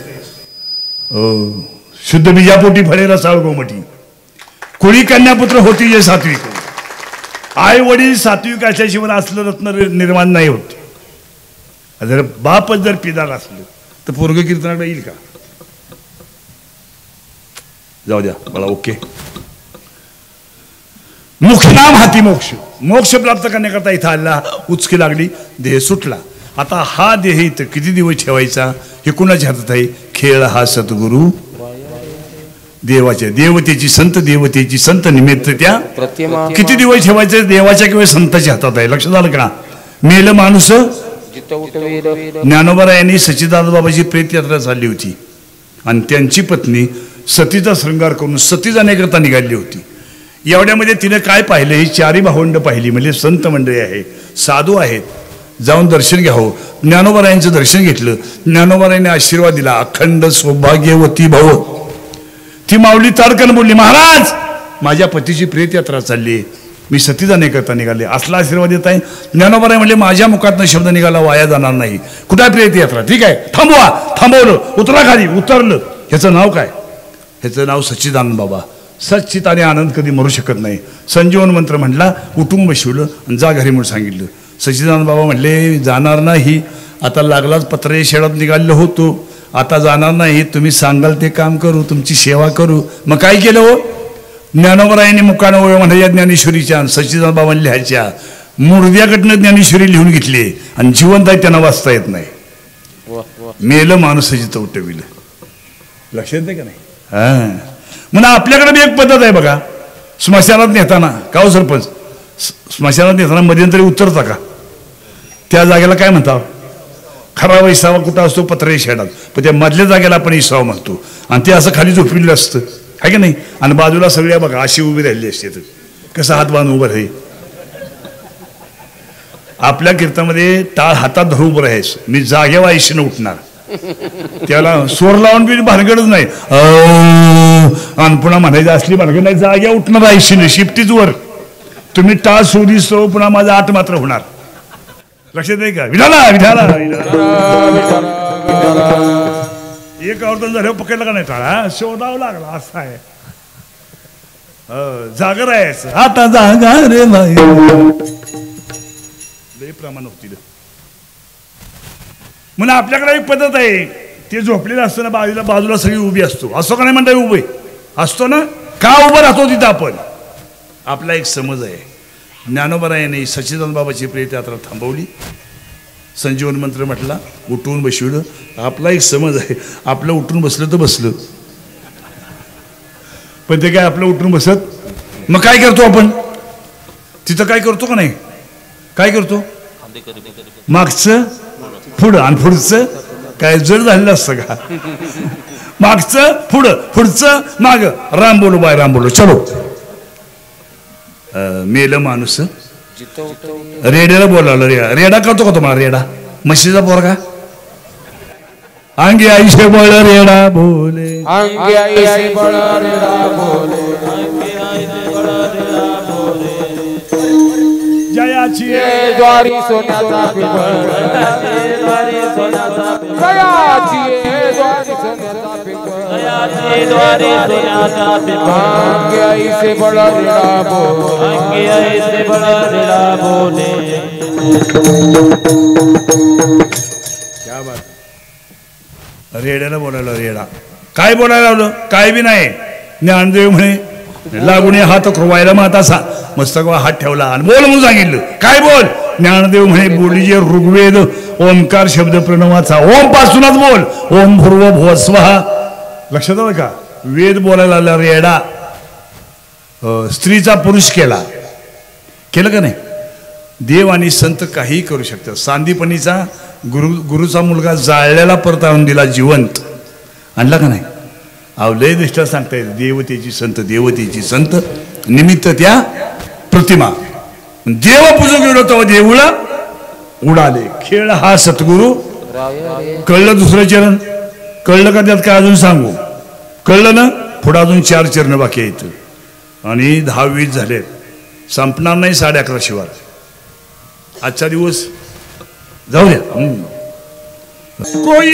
शुद्ध बीजापोटी फळेला साळ गोमटी. कुळी कन्यापुत्र होती जे सात्विक. आई वडील सात्विक असल्याशिवाय असलं रत्न निर्माण नाही होत. जर बापच जर पिदार असलं तर पोरग कीर्तनाकडे येईल का? जाऊ द्या मला. ओके. मुख नाम हाती मोक्ष. मोक्ष प्राप्त करण्याकरता इथं आला. उचकी लागली, देह सुटला. आता हा देह इथं किती दिवस ठेवायचा हे कुणाच्या हातात आहे? खेळ हा सद्गुरु देवाच्या देवतेची संत देवतेची संत निमित्त त्या किती दिवस ठेवायचं देवाच्या किंवा संतांच्या हातात आहे. लक्षात आलं का? मेलं माणूस. ज्ञानोबरायांनी सच्चिदानंद बाबाची प्रेतयात्रा चालली होती आणि त्यांची पत्नी सतीचा शृंगार करून सती जाण्याकरता निघाली होती. एवढ्यामध्ये तिने काय पाहिलं? ही चारी भावंड पाहिली. म्हणजे संत मंडळी आहे, साधू आहेत. जाऊन दर्शन घ्यावं. ज्ञानोबरायांचं दर्शन घेतलं. ज्ञानोबरायांनी आशीर्वाद दिला, अखंड सौभाग्यवती भव. ती माऊली ताडकन बोलली, महाराज माझ्या पतीची प्रेतयात्रा चालली, मी सती जाण्याकरता निघाले. असला आशीर्वाद देत आहे. ज्ञानोबराय म्हणले माझ्या मुखातनं शब्द निघाला वाया जाणार नाही. कुठे प्रेतयात्रा? ठीक आहे, थांबवा. थांबवलं. उतरा खाली. उतरलं. ह्याचं नाव काय? ह्याचं नाव सच्चिदानंद बाबा. सच्चित आणि आनंद कधी मरू शकत नाही. संजीवन मंत्र म्हटला, उठून बसवलं आणि जा घरी म्हणून सांगितलं. सच्चिदानंद बाबा म्हणले जाणार नाही. आता लागलाच पत्रे शेळात निघालेलो होतो. आता जाणार नाही. तुम्ही सांगाल ते काम करू, तुमची सेवा करू. मग काय केलं हो? ज्ञानोबरायांनी मुखानं ओळ म्हणायच्या ज्ञानेश्वरीच्या सच्चिदानंद बाबांनी लिहायच्या मुर्द्याकडनं ज्ञानेश्वरी लिहून घेतली आणि जिवंत आहे त्यांना वाचता येत नाही. मेलं माणसाची चौटविलं. लक्षात येते का नाही? म्हणून आपल्याकडे बी एक पद्धत आहे बघा. स्मशानात नेताना का हो सरपंच? स्मशानात नेताना मध्यंतरी उतरता का? त्या जागेला काय म्हणता? खरा वैसावा कुठं असतो? पत्रे शेडात. पण त्या मधल्या जागेला आपण इसावा म्हणतो. आणि ते असं खाली झोपलेलं असतं आहे की नाही? आणि बाजूला सगळ्या बघा अशी उभी राहिली असते. तर कसं हात बांधून उभं राहील? आपल्या कीर्तनामध्ये टाळ हातात धरून उभं राहायचं. मी जागेवर आयुष्यानं उठणार. त्याला स्वर लावून बी भानगडच नाही. आणि पुन्हा म्हणायचं असली भानगड नाही. जाग्या उठणार आयुष्याने शिफ्टीच वर. तुम्ही टाळ सोडीसो पुन्हा माझा आठ मात्र होणार. लक्षात आहे का? विठाला विठाला एक आवडतं झालं पकडलं का नाही टाळा? शोधावं लागला. असं आहे. जागर आहे आता जागा रे बाई. लय प्रमाण होतील. म्हणून आपल्याकडे एक पद्धत आहे. ते झोपलेलं असतं ना, बाजूला बाजूला सगळी उभी असतो. असतो का नाही म्हणता? उभे असतो ना. का उभं राहतो तिथं आपण? आपला एक समज आहे. ज्ञानोबरायाने सच्चिदानंद बाबाची प्रेतयात्रा थांबवली. संजीवन मंत्र म्हटला, उठून बसवलं. आपला एक समज आहे. आपलं उठून बसलं तर बसलं, पण ते काय आपलं उठून बसत. मग काय करतो आपण तिथं? काय करतो का नाही? काय करतो? मागचं पुढं आणि पुढचं काय जड झालेलं असतं का? मागचं पुढं, पुढचं माग. राम बोलो बाय राम बोलो. चलो. मेलं माणूस. रेड्याला बोलावलं. रेडा करतो का तुम्हाला? रेडा म्हशीचा पोरगा. अंगी आईशे बळ रेडा बोले. अंगी आईशे बळ रेडा बोले. जयाची द्वारी सोन्याचा पिंपळ. जयाची द्वारी सोन्याचा पिंपळ. द्वारे सोन्याचा पिपळ अंगे आई से बड़ा रेड़ा बोले अंगे ऐसे बड़ा रेड़ा बोले क्या बात रेड्याला बोलायला रेडा काय बोलायला लावलं काय बी नाही ज्ञानदेव म्हणे लागून हात व्हायला मग असा मस्तकवा हात ठेवला आणि बोल म्हणून सांगितलं काय बोल ज्ञानदेव म्हणे बोली जे ऋग्वेद ओंकार शब्द प्रणवाचा ओम पासूनच बोल ओम भूर्व भुवस्वहा लक्षात आलं का वेद बोलायला लागला रेडा स्त्रीचा पुरुष केला केलं का नाही देव आणि संत काही करू शकतात सांदीपणीचा गुरुचा मुलगा जाळलेला परत आणून दिला जिवंत आणला का नाही अवलय दृष्ट्या सांगता येईल देवतेची संत निमित्त त्या प्रतिमा देव पूजक गेलो तेव्हा देऊळा उडाले खेळ हा सद्गुरु कळलं दुसरं चरण कळलं का त्यात काय अजून सांगू कळलं ना पुढे अजून 4 चरण बाकी आहेत आणि 10-20 झालेत संपणार नाही 11:30 शिवाय आजचा दिवस जाऊ द्या कोई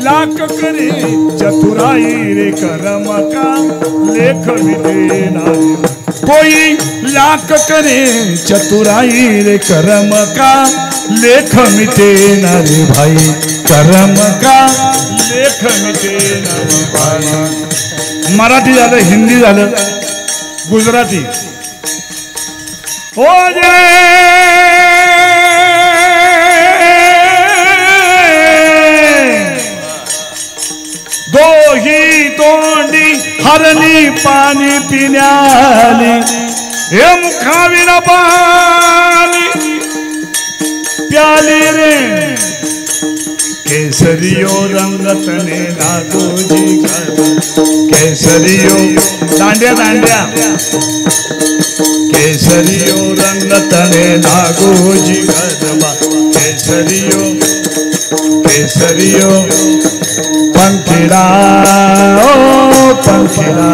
लाख करे चतुराई रे करम का लेख मिटे कोई लाख करे चतुराई रे करम का लेख मिटे रे भाई करम का लेख मिटे रे भाई मराठी झालं हिंदी झालं गुजराती हो दोही तोंडी हरणी पाणी पिण्याली हे मुखाविना पाणी प्याली रे केसरियो रंगतने नागोजी केसरियो दांड्या दांड्या केसरियो रंगतने नागोजी गरबा केसरियो केसरियो पंखिड़ा ओ पंखिड़ा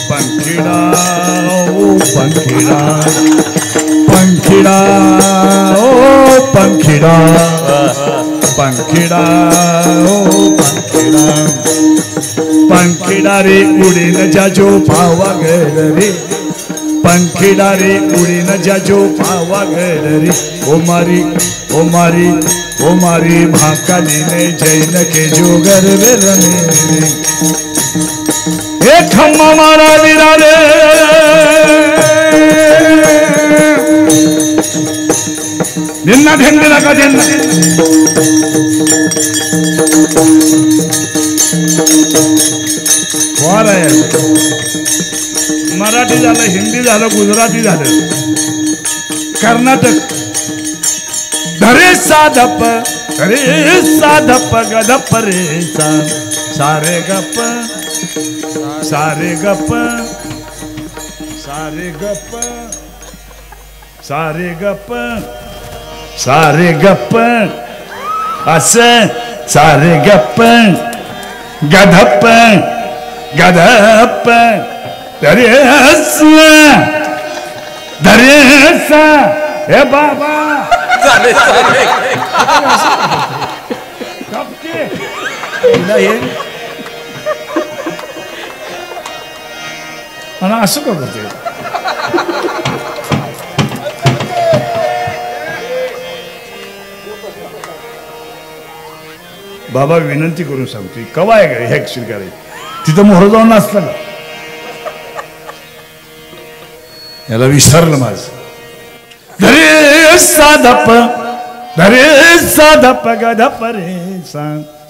पंखिड़ा ओ पंखिड़ा पंखिड़ा ओ पंखिड़ा पंखिड़ा ओ पंखिड़ा पंखिड़ा रे उड़ी न जाजो पावा घर रे पंखिड़ा रे उड़ी न जाजो पावा घर रे ओ मारी महाकाली ने जैन के जोगर वे रमे हे खम्मा मारा वीरा रे निन्ना ढेंडला का देना वार आहे मराठी झालं हिंदी झालं गुजराती झालं कर्नाटक धरे साधप गधप रे सारे गप सारे गप सारे गप सारे गप सारे गप असं सारे गप गधप गधप धरे हे बाबा आणि असं का करते बाबा विनंती करून सांगतोय कवा आहे का हे स्वीकाराय तिथं मोहर जाऊन नाचतं का याला विसरलं माझं धरे साधप गधप रे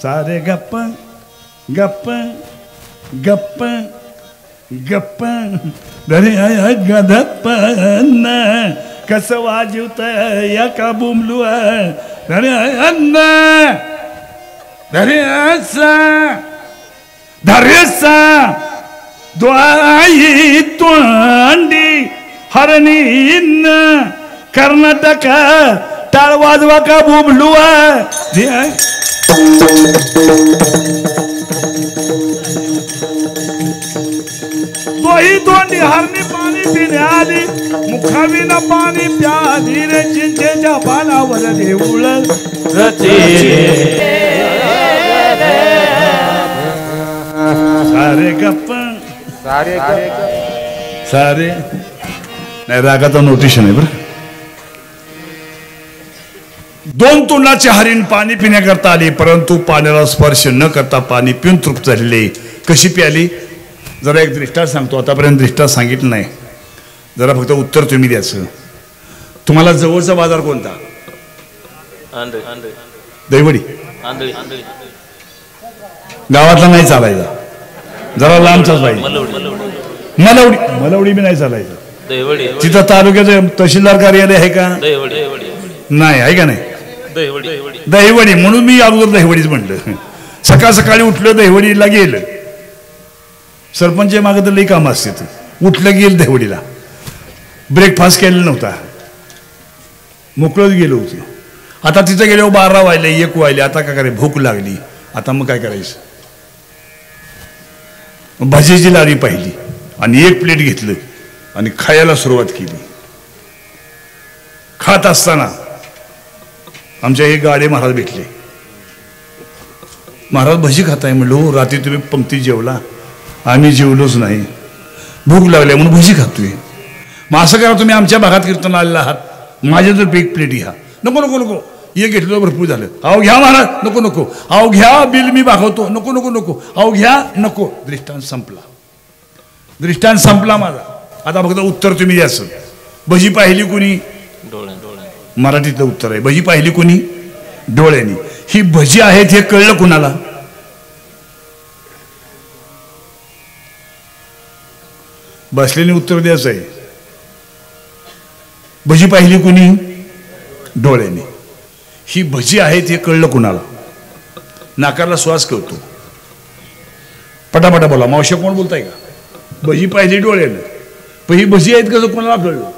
सारे गप्प गप्प गप्प गप्प धरे गधप न कसं वाजवत या का बुमलू धरे अन्न धरेसा द्वाई तोंडी हरणीन कर्नाटक टाळ वाजवा का बुबलुआ दोही तोंडी हरणी पाणी पिण्याली मुखाविना पाणी प्याली रे चिंचेच्या पानावर देऊळ सारे गप्पा सारे सारे नाही रागाचा नोटेशन आहे बरं. दोन तोंडाचे हरिण पाणी पिण्याकरता आले, परंतु पाण्याला स्पर्श न करता पाणी पिऊन तृप्त झालेले. कशी प्याली जरा एक दृष्टांत सांगतो. आतापर्यंत दृष्टांत सांगितलं नाही, जरा फक्त उत्तर तुम्ही द्यायचं. तुम्हाला जवळचा बाजार कोणता? दैवडी. गावातला नाही चालायचा, जरा लांबचाच पाहिजे. मलवडी. मलवडी बी नाही चालायचं. तिथं तालुक्याचं तहसीलदार कार्यालय आहे का? नाही आहे का? नाही दहिवडी. म्हणून मी अगोदर दहिवडीच म्हटलं. सकाळ सकाळी उठलं दहिवडीला गेलं. सरपंच मागं तर लई काम असते. उठलं गेलं दहिवडीला, ब्रेकफास्ट केलेला नव्हता, मोकळंच गेलो होतो. आता तिथं गेलो 12 वाजले 1 वाजले. आता काय करायचं? भूक लागली. आता मग काय करायचं? भाजीची लारी पाहिली आणि 1 प्लेट घेतलं आणि खायला सुरुवात केली. खात असताना आमच्या एक गाडे महाराज भेटले. महाराज भजी खाताय म्हणलो. रात्री तुम्ही पंक्ती जेवला, आम्ही जेवलोच नाही, भूक लागली म्हणून भजी खातोय. मग असं करा, तुम्ही आमच्या भागात कीर्तन आलेला आहात, माझ्या जर एक प्लेट घ्या. नको नको नको, हे घेतलं भरपूर झालं. अहो घ्या महाराज. नको नको. अहो घ्या, बिल मी भागवतो. नको नको नको. अहो घ्या. नको. दृष्टांत संपला. दृष्टांत संपला माझा. आता फक्त उत्तर तुम्ही द्यायचं. भजी पाहिली कोणी? मराठीतलं उत्तर आहे. भजी पाहिली कोणी? डोळ्यांनी. ही भजी आहेत हे कळलं कुणाला? बसलेली उत्तर द्यायचं आहे. भजी पाहिली कोणी? डोळ्यांनी. ही भजी आहेत हे कळलं कुणाला? नाकारला श्वास कळतो. पटापटा बोला. मावशी कोण बोलताय का? भजी पाहिली डोळ्यानं, पण ही भजी आहेत कसं कोणाला कळलं?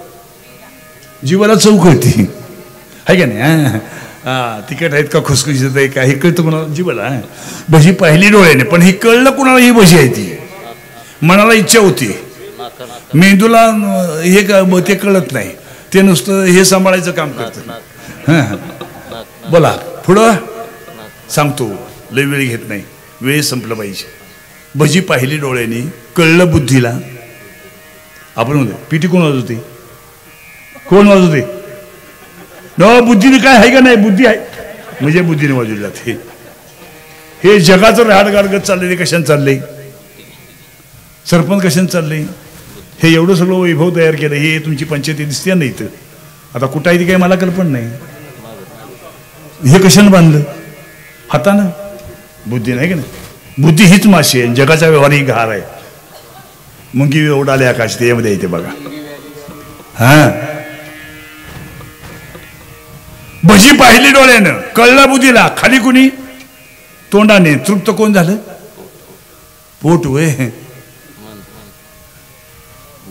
जीवाला चव कळती आहे का नाही? हा तिखट आहेत का खुसखुशीत आहे का हे कळतं कोणाला? जीवाला. भजी पाहिली डोळ्याने, पण हे कळलं कुणाला? ही भजी आहे ती. मनाला इच्छा होती, मेंदूला हे ते कळत नाही, ते नुसतं हे सांभाळायचं काम करतं. हां बोला पुढं सांगतो. लय वेळ घेत नाही, वेळ संपलं पाहिजे. भजी पाहिली डोळ्याने, कळलं बुद्धीला. आपण म्हणतो पिटी कोण वाजवते? कोण वाजवते? न बुद्धीने काय आहे का नाही? बुद्धी आहे म्हणजे बुद्धीने वाजवली जाते. हे जगाचं राहडगाडगत चाललंय. कशाने चाललंय? सरपंच कशाने चाललंय? हे एवढं सगळं वैभव तयार केलं. हे तुमची पंचायती दिसते नाही इथं. आता कुठं आहे ती काही मला कल्पना नाही. हे कशाने बांधलं? हातानं. बुद्धी नाही का नाही? बुद्धी हीच माशी आहे. जगाचा व्यवहार ही घार आहे. मुंगी उडाले आकाश त्यामध्ये येते बघा. हा भजी पाहिली डोळ्यानं, कळलं बुद्धीला. खाली कुणी? तोंडाने. तृप्त कोण झालं? पोट. वय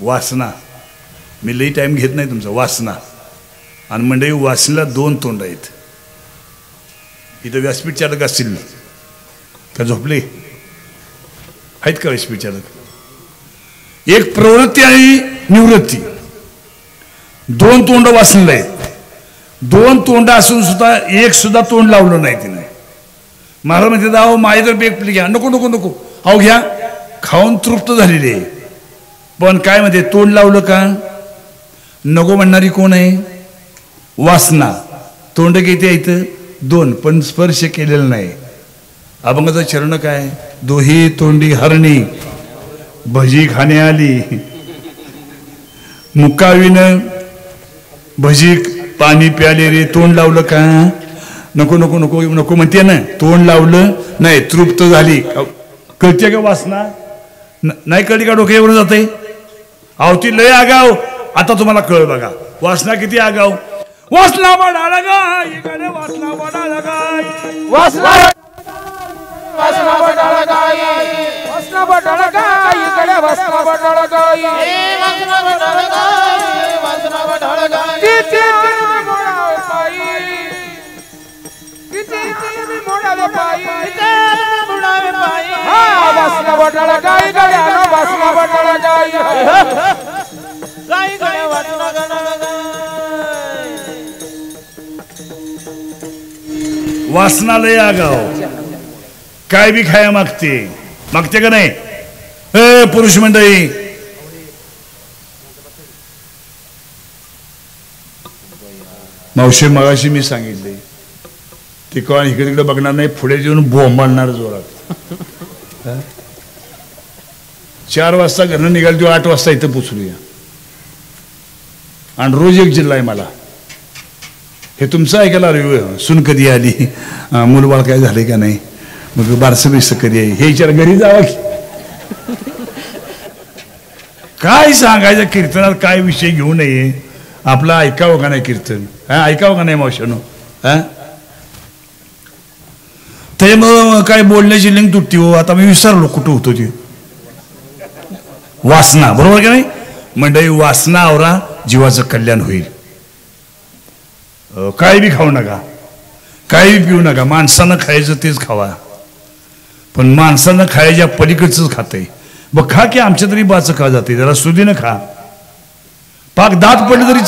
वासना. मी लई टाइम घेत नाही तुमचा. वासना. आणि मंडळी वासनेला 2 तोंड आहेत. इथं व्यासपीठ चालक असतील का? झोपले आहेत का व्यासपीठ चालक? एक प्रवृत्ती आणि निवृत्ती. 2 तोंड वासनेला आहेत. 2 तोंड असून सुद्धा एक सुद्धा तोंड लावलं नाही तिने. महाराज म्हणते अहो माझ्या तर बेक घ्या. नको नको नको. अहो घ्या. खाऊन तृप्त झालेले, पण काय म्हणते तोंड लावलं का? नको म्हणणारी कोण आहे? वासना. तोंड किती आहे इथं? 2, पण स्पर्श केलेला नाही. अभंगाचं चरण काय? दोही तोंडी हरणी भजी खाणे आली, मुकावीनं भजी पाणी प्याले रे. तोंड लावलं का? नको नको नको नको म्हणते ना. तोंड लावलं नाही, तृप्त झाली. कळते का वासना? नाही कळली का? डोक्यावर जाते. आवती लय आगाव. आता तुम्हाला कळ बघा वासना किती आगाव. वासना बडाला गाय इकडे, वासना बडाला गाय, वासना वासना बडाला गाय, वासना बडाला गाय इकडे, वासना बडाला गाय, वासना बडाला गाय, वासना बडाला गाय. किती मोडावे पायी, किती मोडावे पायी, मोडावे पायी. हा वासना बडाला गाय इकडे, वासना बडाला गाय, गाय इकडे, वासना बडाला गाय. वासना लय आगाव. काय बी खाया मागते. मागते का नाही? पुरुष मंडळी, मावशी मगाशी मी सांगितले ती कोण इकडे तिकडे बघणार नाही, पुढे येऊन बोंबाळणार जोरात. 4 वाजता घरनं निघाल तो 8 वाजता इथं पोचलूया. आणि रोज एक जिल्हा आहे मला. हे तुमचं ऐकायला आलो, सून कधी आली, मूलबाळ काय झाले का नाही, मग बारसं बिरसं कधी आहे, हे विचार घरी जावा की. काय सांगायचं कीर्तनात, काय विषय घेऊ नये, आपला ऐकावं का नाही कीर्तन, ऐकावं का नाही मावशानो. ते मग काय बोलण्याची लिंक तुटती हो. आता मी विसरलो कुठं होतो ती. वासना, बरोबर का नाही मंडळी. वासना आवरा, जीवाचं कल्याण होईल. काय बी खाऊ नका, काही बी पिऊ नका. माणसानं खायचं तेच खावा, पण माणसानं खायच्या पलीकडचंच खातंय. बघ खा की आमच्या तरी बाचं खा जाते, जरा सुधीनं खा. पाक दात पडलं तरी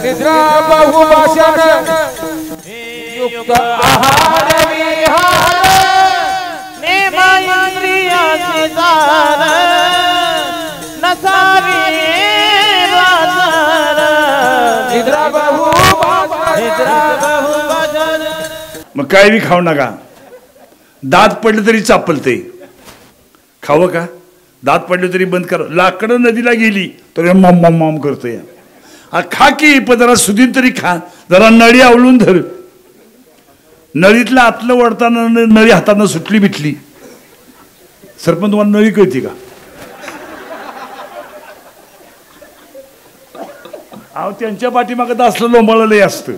निद्रा बहुभाषण युक्त आहार विहार नेमायंद्रियाची दार नसावी बाजार निद्रा बहुभाषण. मग काय बी खाऊ नका. दात पडलं तरी चापलते, खावं का. दात पडले तरी बंद कर. लाकडं नदीला गेली तर मॉम मॉम मॉम करतोय. खा की, पण जरा सुधीन तरी खा. जरा नळी आवळून धर. नळीतलं आतलं वडताना नळी हातानं सुटली बिटली. सरपंच तुम्हाला नळी कळती का. अहो त्यांच्या पाठीमागं असलं लोंबाळलं असतं.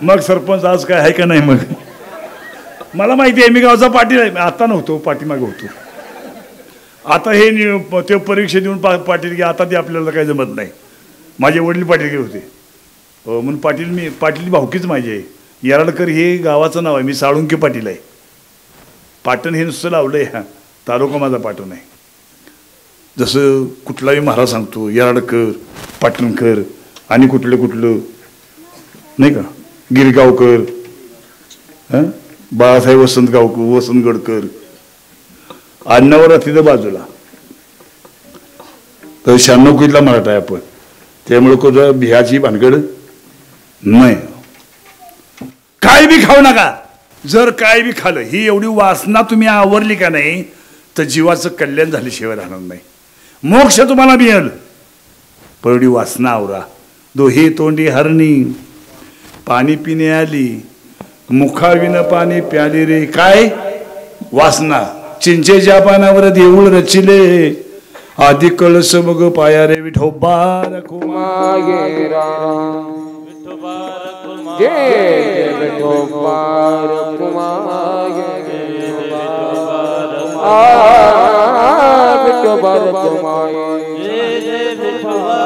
मग सरपंच आज काय आहे का नाही. मग मला माहिती आहे, मी गावचा पाटील आहे. आता नव्हतो, पाठीमागे होतो. आता हे ते परीक्षा देऊन पाटील घे. आता ते आपल्याला काही जमत नाही. माझे वडील पाटील घे होते म्हणून पाटील, मी पाटील भाऊकीच माझी आहे. येराडकर हे गावाचं नाव आहे. मी साळुंके पाटील आहे. पाटण हे नुसतं लावलं आहे. तालुका माझा पाटण आहे. जसं कुठलाही महाराज सांगतो येराडकर, पाटणकर आणि कुठलं नाही का, गिरगावकर, बाळासाहेब वसंतगडकर आडनावर तिथं बाजूला. तर 96 कितला मराठा आहे आपण, त्यामुळे कुठं बिहाची भानगड नाही. काय बी खाऊ नका. जर काय बी खाल्लं, ही एवढी वासना तुम्ही आवरली का नाही तर जीवाचं कल्याण झाल्याशिवाय राहणार नाही. मोक्ष तुम्हाला मिळेल, पण एवढी वासना आवरा. दोही तोंडी हरणी पाणी पिणे आली, मुखाविन पाणी प्याली रे. काय वासना. चिंचेच्या पानावर देऊळ रचिले, आधी कळस मग पाया रे. विठोबा कुमाये राम जय विठोबा कुमाये विठोबा कुमाये जय विठोबा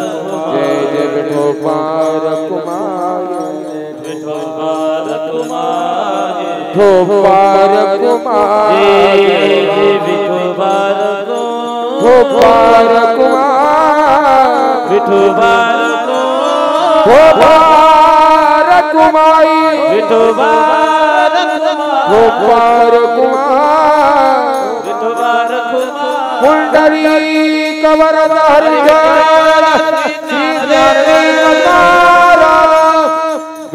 कुमाये विठोबा कुमाये विठोबा भोपार कुमार विठोबार भोपार कुमाई विठोबार भोपार कुमार विठोबार कुंडली कवरधार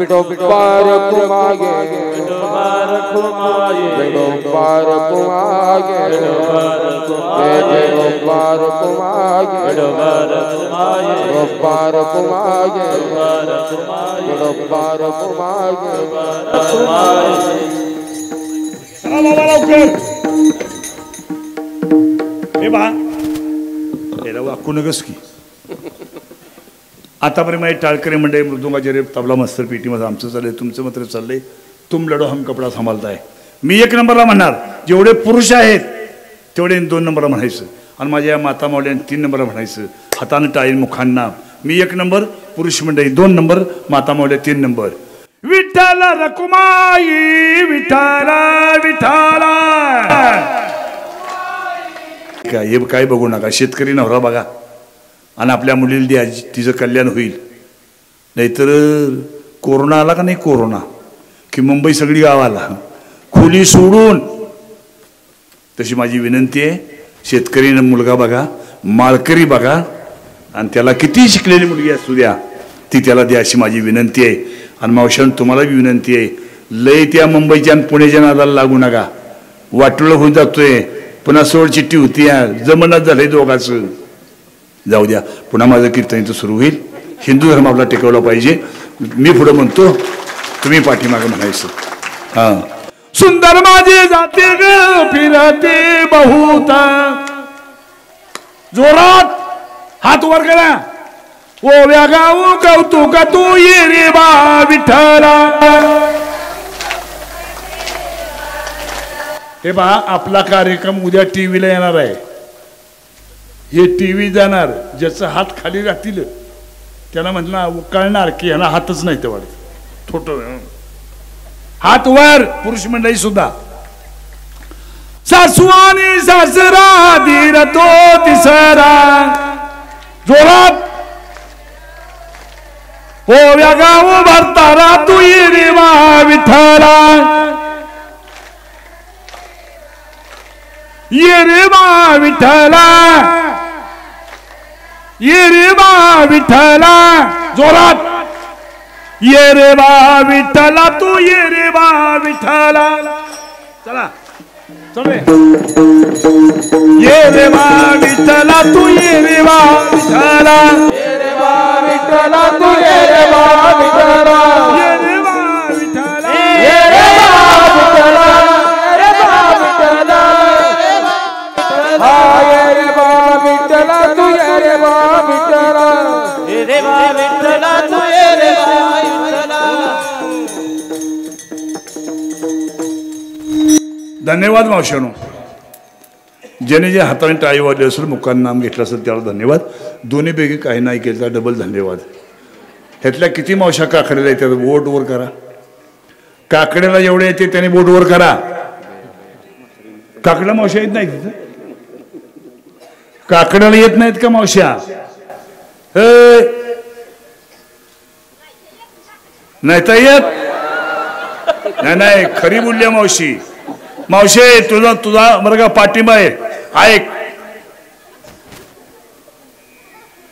विठोबार कुमागे विठोबार कुमागे विठोबार कुमागे विठोबार कुमागे विठोबार कुमागे विठोबार कुमागे हे बा याला वाकू नगस की. आतापर्यंत माझे टाळकरी मंडळी, मृदुंगाचे रेप, तबला मास्तर, पेटीमध्ये आमचं चाललंय, तुमचं मात्र चाललंय. तुम लढो हम कपडा सांभाळताय. मी 1 नंबरला म्हणणार. जेवढे पुरुष आहेत तेवढे 2 नंबरला म्हणायचं, आणि माझ्या माता मावल्याने 3 नंबरला म्हणायचं. हातानं टाळीन मुखांना. मी 1 नंबर, पुरुष मंडळी 2 नंबर, माता मावल्या 3 नंबर. विठ्ठल रकुमाई विठ्ठला विठ्ठला. काय बघू नका. शेतकरी नवरा बघा आणि आपल्या मुलीला द्या, तिचं कल्याण होईल. नाहीतर कोरोना आला का नाही, कोरोना की मुंबई सगळी गावाला खोली सोडून. तशी माझी विनंती आहे, शेतकरीनं मुलगा बघा, माळकरी बघा, आणि त्याला किती शिकलेली मुलगी असू द्या ती त्याला द्या अशी माझी विनंती आहे. आणि मावशान तुम्हाला बी विनंती आहे, लय त्या मुंबईच्या आणि पुण्याच्या नादाला लागू नका. वाटोळं होऊन जातोय, पुन्हा सोड चिठ्ठी होती, जमनाच झालंय दोघांचं. जाऊ द्या, पुन्हा माझं कीर्तन इथं सुरू होईल. हिंदू धर्म आपला टिकवला पाहिजे. मी पुढं म्हणतो, तुम्ही पाठीमागं म्हणायचं. हा, सुंदर माझे जाते ग फिरते बहुत. जोरात हात वर करा. ओव्या गाऊ कौतुक तू ये रे बा विठ्ठला. हे पहा, आपला कार्यक्रम उद्या टीव्हीला येणार आहे. हे टीव्ही जाणार, ज्याचं हात खाली राहतील त्याला म्हटलं कळणार की ह्याला हातच नाही. तेवढं थोट हात वर, पुरुष मंडळी सुद्धा. सासू आणि सासरा धीर तो तिसरा. जोरात ओव्या गाऊ भरतारा तू ये रे बा विठ्ठला. ये रे बा विठ्ठला, ये रे बा विठ्ठला. जोरात ये रे बा विठ्ठला तू ये रे बा विठ्ठला. चला चले. ये रे बा विठ्ठला तू ये रे बा विठ्ठला. ये रे बा विठ्ठला तू ये रे बा विठ्ठला. ये रे बा विठ्ठला, ये रे बा विठ्ठला, ये रे बा विठ्ठला. हा, ये रे बा विठ्ठला तू ये रे बा विठ्ठला. ये रे बा विठ्ठला तू ये रे बा विठ्ठला. धन्यवाद मावशानो. ज्याने जे हाताने टाळी वाजली असेल, मुखाने नाम घेतलं असेल त्याला धन्यवाद. दोन्हीपैकी काही नाही केलं तर डबल धन्यवाद. ह्यातल्या किती मावशा काकड्याला येतात, बोट वर करा. काकड्याला एवढे येते त्याने बोट वर करा. काकड्या मावशा येत नाहीत, काकड्याला येत नाहीत का मावशा? नाही तर येत नाही. खरी बोलल्या मावशी. मावशे तुझा तुझा बरं का पाठिंबा आहे. ऐक,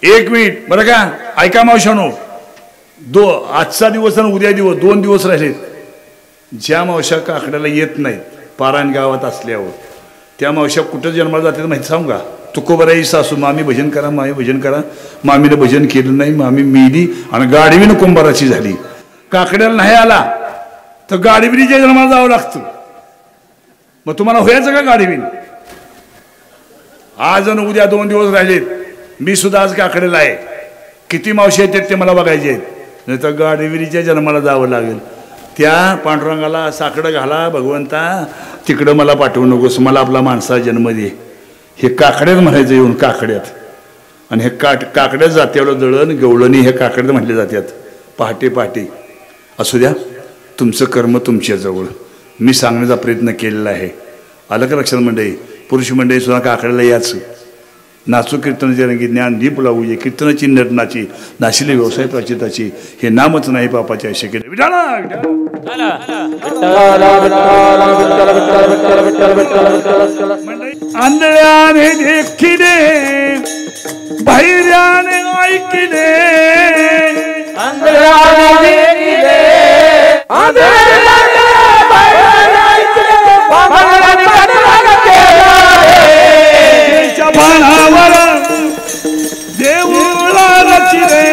एक मिनिट बरं का, ऐका मावशानो. आजचा दिवस आणि उद्या दिवस 2 दिवस राहिले. ज्या मावशा काकड्याला येत नाहीत पारायण गावात असल्यावर, त्या मावशा कुठं जन्माला जातात माहिती सांगू का? तुकोबराई सासू, मामी भजन करा, मामी भजन करा. मामीने भजन केलं नाही, मामी मेली आणि गाडवीनं कुंभाराची झाली. काकड्याला नाही आला तर गाडविनीच्या जन्माला जावं लागतं. मग तुम्हाला व्हायचं का गाडवीन? आज आणि उद्या 2 दिवस राहिलेत. मी सुद्धा आज काकड्याला आहे. किती मावशी आहेत ते मला बघायचे आहेत. नाही तर गाडविनीच्या जन्माला जावं लागेल. त्या पांडुरंगाला साकडं घाला, भगवंता तिकडं मला पाठवू नकोस, मला आपला माणसा जन्म दे. हे काकड्यात म्हणायचं येऊन, काकड्यात. आणि हे काकड्यात जात्याला दळण गवळणी हे काकड्यात म्हटले जातात. पहाटे पहाटे असू द्या, तुमचं कर्म तुमच्याजवळ. मी सांगण्याचा प्रयत्न केलेला आहे. आलं का लक्षात मंडळी? पुरुष मंडळी सुद्धा काकड्याला याचं. नाचू कीर्तनाची रंगी ज्ञान दीप लावू ये. कीर्तनाची नटनाची नाशिले व्यवसाय प्राचिताची. हे नामच नाही पापाचे असे केले. आंधळ्याने देखिले, बहिऱ्याने ऐकिले, आंधळ्याने देखिले, आंधळ्याने बहिऱ्याने ऐकिले, आंधळ्याने कटकट केले. देवाच्या बाणावर देऊळा रचिले,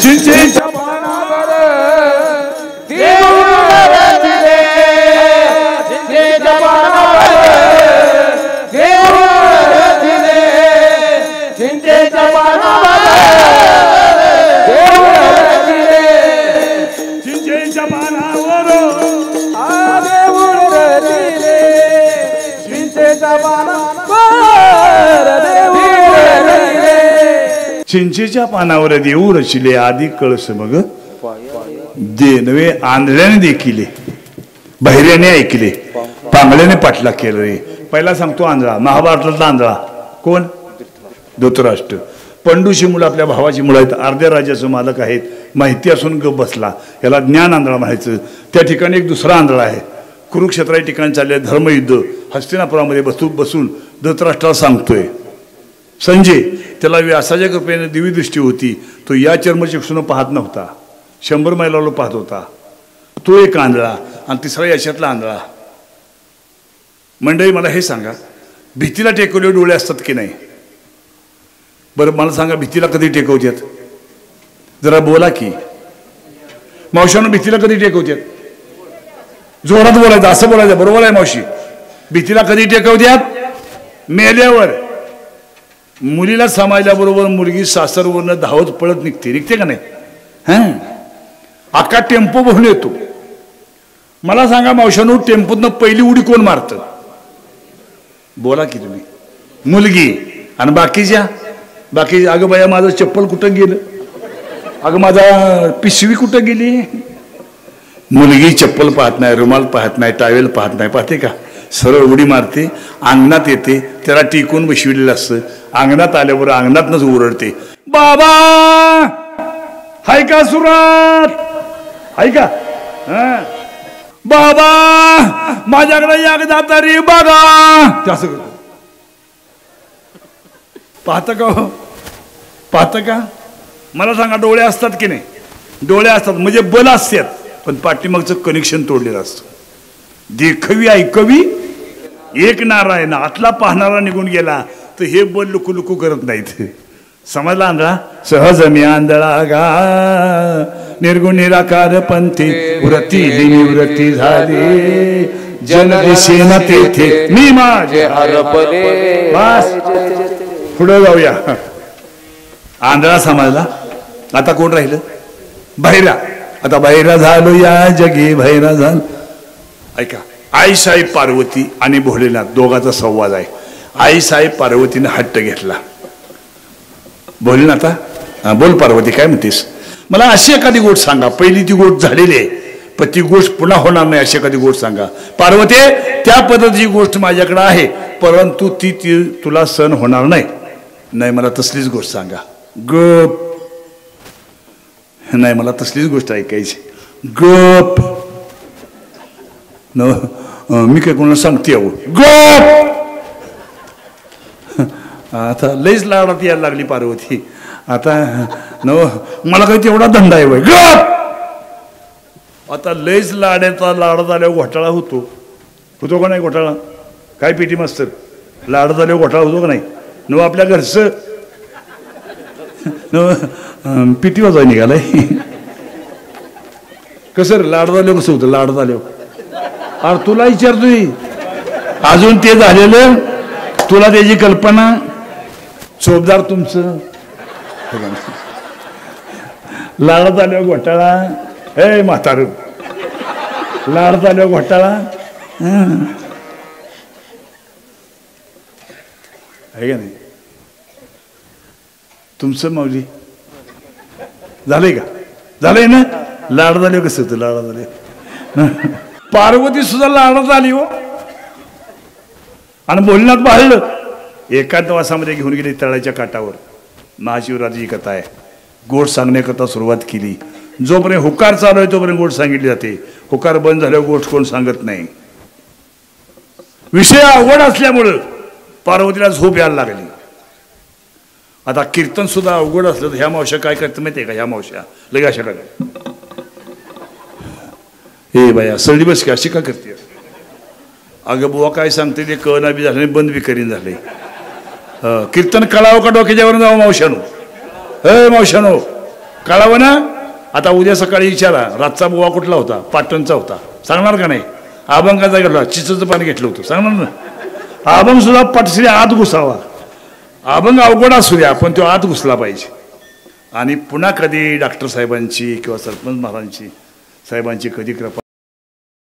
चिंचेच्या बाणावर देऊळ रचिले, चिंचेच्या बाणावर देऊळ रचिले, चिंचेच्या बाणावर देऊळ रचिले, चिंचेच्या बाणावर देऊळ रचिले, चिंचेच्या बाणावर देऊळ रचिले. चिंचेच्या पानावर देऊ रचिले आधी कळस मग दे नवे. आंधळ्याने देखिले, बहिऱ्याने ऐकले, पांगल्याने पाठला केलं रे. पहिला सांगतो आंधळा. महाभारतातला आंधळा कोण? धृतराष्ट्र. पंडूची मुलं आपल्या भावाची मुलं आहेत. अर्ध्या राज्याचे मालक आहेत. माहिती असून गप बसला, याला ज्ञान आंधळा म्हणायचं. त्या ठिकाणी एक दुसरा आंधळा आहे. कुरुक्षेत्र या ठिकाणी चालले धर्मयुद्ध. हस्तिनापुरामध्ये बसून धृतराष्ट्राला सांगतोय. संजय त्याला व्यासाच्या कृपेने दिव्य दृष्टी होती. तो या चर्मचक्षुनं पाहत नव्हता, 100 मैलावर पाहत होता. तो एक आंधळा आणि तिसरा याच्यातला आंधळा. मंडळी मला हे सांगा, भीतीला टेकवले डोळे असतात की नाही? बरं मला सांगा, भीतीला कधी टेकवतात? जरा बोला की. मावशानं भीतीला कधी टेकवतात? जोरात बोलायचं, असं बोलायचं. बरोबर आहे मावशी. भीतीला कधी टेकवतात? मेल्यावर. मुलीला समाजल्याबरोबर मुलगी सासरवरनं धावत पळत निघते का नाही? हां, अख्खा टेम्पो भरून येतो. मला सांगा मावशानं, टेम्पोतनं पहिली उडी कोण मारतं? बोला की तुम्ही. मुलगी. आणि बाकीच्या अगं बाया माझं चप्पल कुठं गेलं, अगं माझा पिशवी कुठं गेली. मुलगी चप्पल पाहत नाही, रुमाल पाहत नाही, टावेल पाहत नाही. पाहते का? सरळ उडी मारते, अंगणात येते, त्याला टिकून बसविलेलं असतं. अंगणात आल्यावर अंगणातनच ओरडते, बाबा हाय का सुरात, हाय का? बाबा माझ्याकडे एकदा तरी बघा. ते असं करतो. पाहतं का हो? पाहतं का? मला सांगा, डोळे असतात की नाही? डोळे असतात म्हणजे बल असतात, पण पाठीमागचं कनेक्शन तोडलेलं असतं. देखवी ऐकवी एक नारायण, आतला पाहणारा निघून गेला तर हे बल लुकू करत नाहीत. समजला आंधळा? सहज मी आंधळा गा, निर्गुण निराकार पंथी व्रती निवृत्ती झाली, जन दिसेना तेथे मी माझे हरपले. बस पुढे जाऊया. आंधळा समजला. आता कोण राहिलं? बहिरा. आता बहिरा झालो या जगी, बहिरा झालो. ऐका, आईसाहेब पार्वती आणि भोलेनाथ दोघांचा संवाद आहे. आईसाहेब पार्वतीने हट्ट घेतला. भोलेनाथा, बोल पार्वती काय म्हणतेस? मला अशी एखादी गोष्ट सांगा. पहिली ती गोष्ट झालेली आहे, पण ती गोष्ट पुन्हा होणार नाही अशी एखादी गोष्ट सांगा. पार्वती, त्या पद्धतीची गोष्ट माझ्याकडे आहे, परंतु ती तुला सहन होणार नाही. नाही, मला तसलीच गोष्ट सांगा. गप. नाही, मला तसलीच गोष्ट ऐकायची. गप. मी काय कोणाला सांगते अहो. गप. आता लईच लाडात यायला लागली पार्वती. आता मला काही तेवढा धंदा आहे वय. गप. आता लईच लाडाचा लाड झाल्यावर घोटाळा होतो का नाही? घोटाळा काय पीटी मास्तर? लाड झाल्यावर घोटाळा होतो का नाही? न आपल्या घरचं पीटी वाजवाय निघालाय. कसं लाड झाल्यावर कसं होतं? लाड झाल्यावर अरे तुला विचारतोय, अजून ते झालेलं तुला त्याची कल्पना. चोपदार तुमचं. लाड झाल्यावर घोटाळा. हे म्हातार, लाड झाल्यावर घोटाळा आहे का नाही? तुमचं माऊली झालंय का? झालंय ना? लाड झाले कसं होतं? लाड झाले. पार्वती सुद्धा लाडात आली हो. आणि भोलेनाथ पाहिलं. एकांतवासामध्ये घेऊन गेली तळाच्या काठावर. महाशिवरात्री कथा आहे. गोड सांगण्याकरता सुरुवात केली. जोपर्यंत हुकार चालू आहे तोपर्यंत गोड सांगितली जाते. हुकार बंद झाल्यावर गोड कोण सांगत नाही. विषय अवघड असल्यामुळं पार्वतीला झोप यायला लागली. आता कीर्तन सुद्धा अवघड असलं तर ह्या मावश्या काय करतं माहिती आहे का? ह्या मावश्या लगे अशा काय, हे बाया सरडी बस की अशी का करते? अगं बुवा काय सांगते ते कळना बी झालं, बंद बी करीन झाले. कीर्तन कळावं का डोक्याच्यावरून जावं मावशानो? हे मावशानो कळावं ना? आता उद्या सकाळी विचारा, रातचा बुवा कुठला होता? पाटणचा होता. सांगणार का नाही? अभंगाचा घेतला, चिचचं पाणी घेतलं होतं. सांगणार ना? अभंग सुद्धा पटश्री आत घुसावा. अभंग अवघड असू द्या पण तो आत घुसला पाहिजे. आणि पुन्हा कधी डॉक्टर साहेबांची किंवा सरपंच महाराजांची साहेबांची कधी कृपा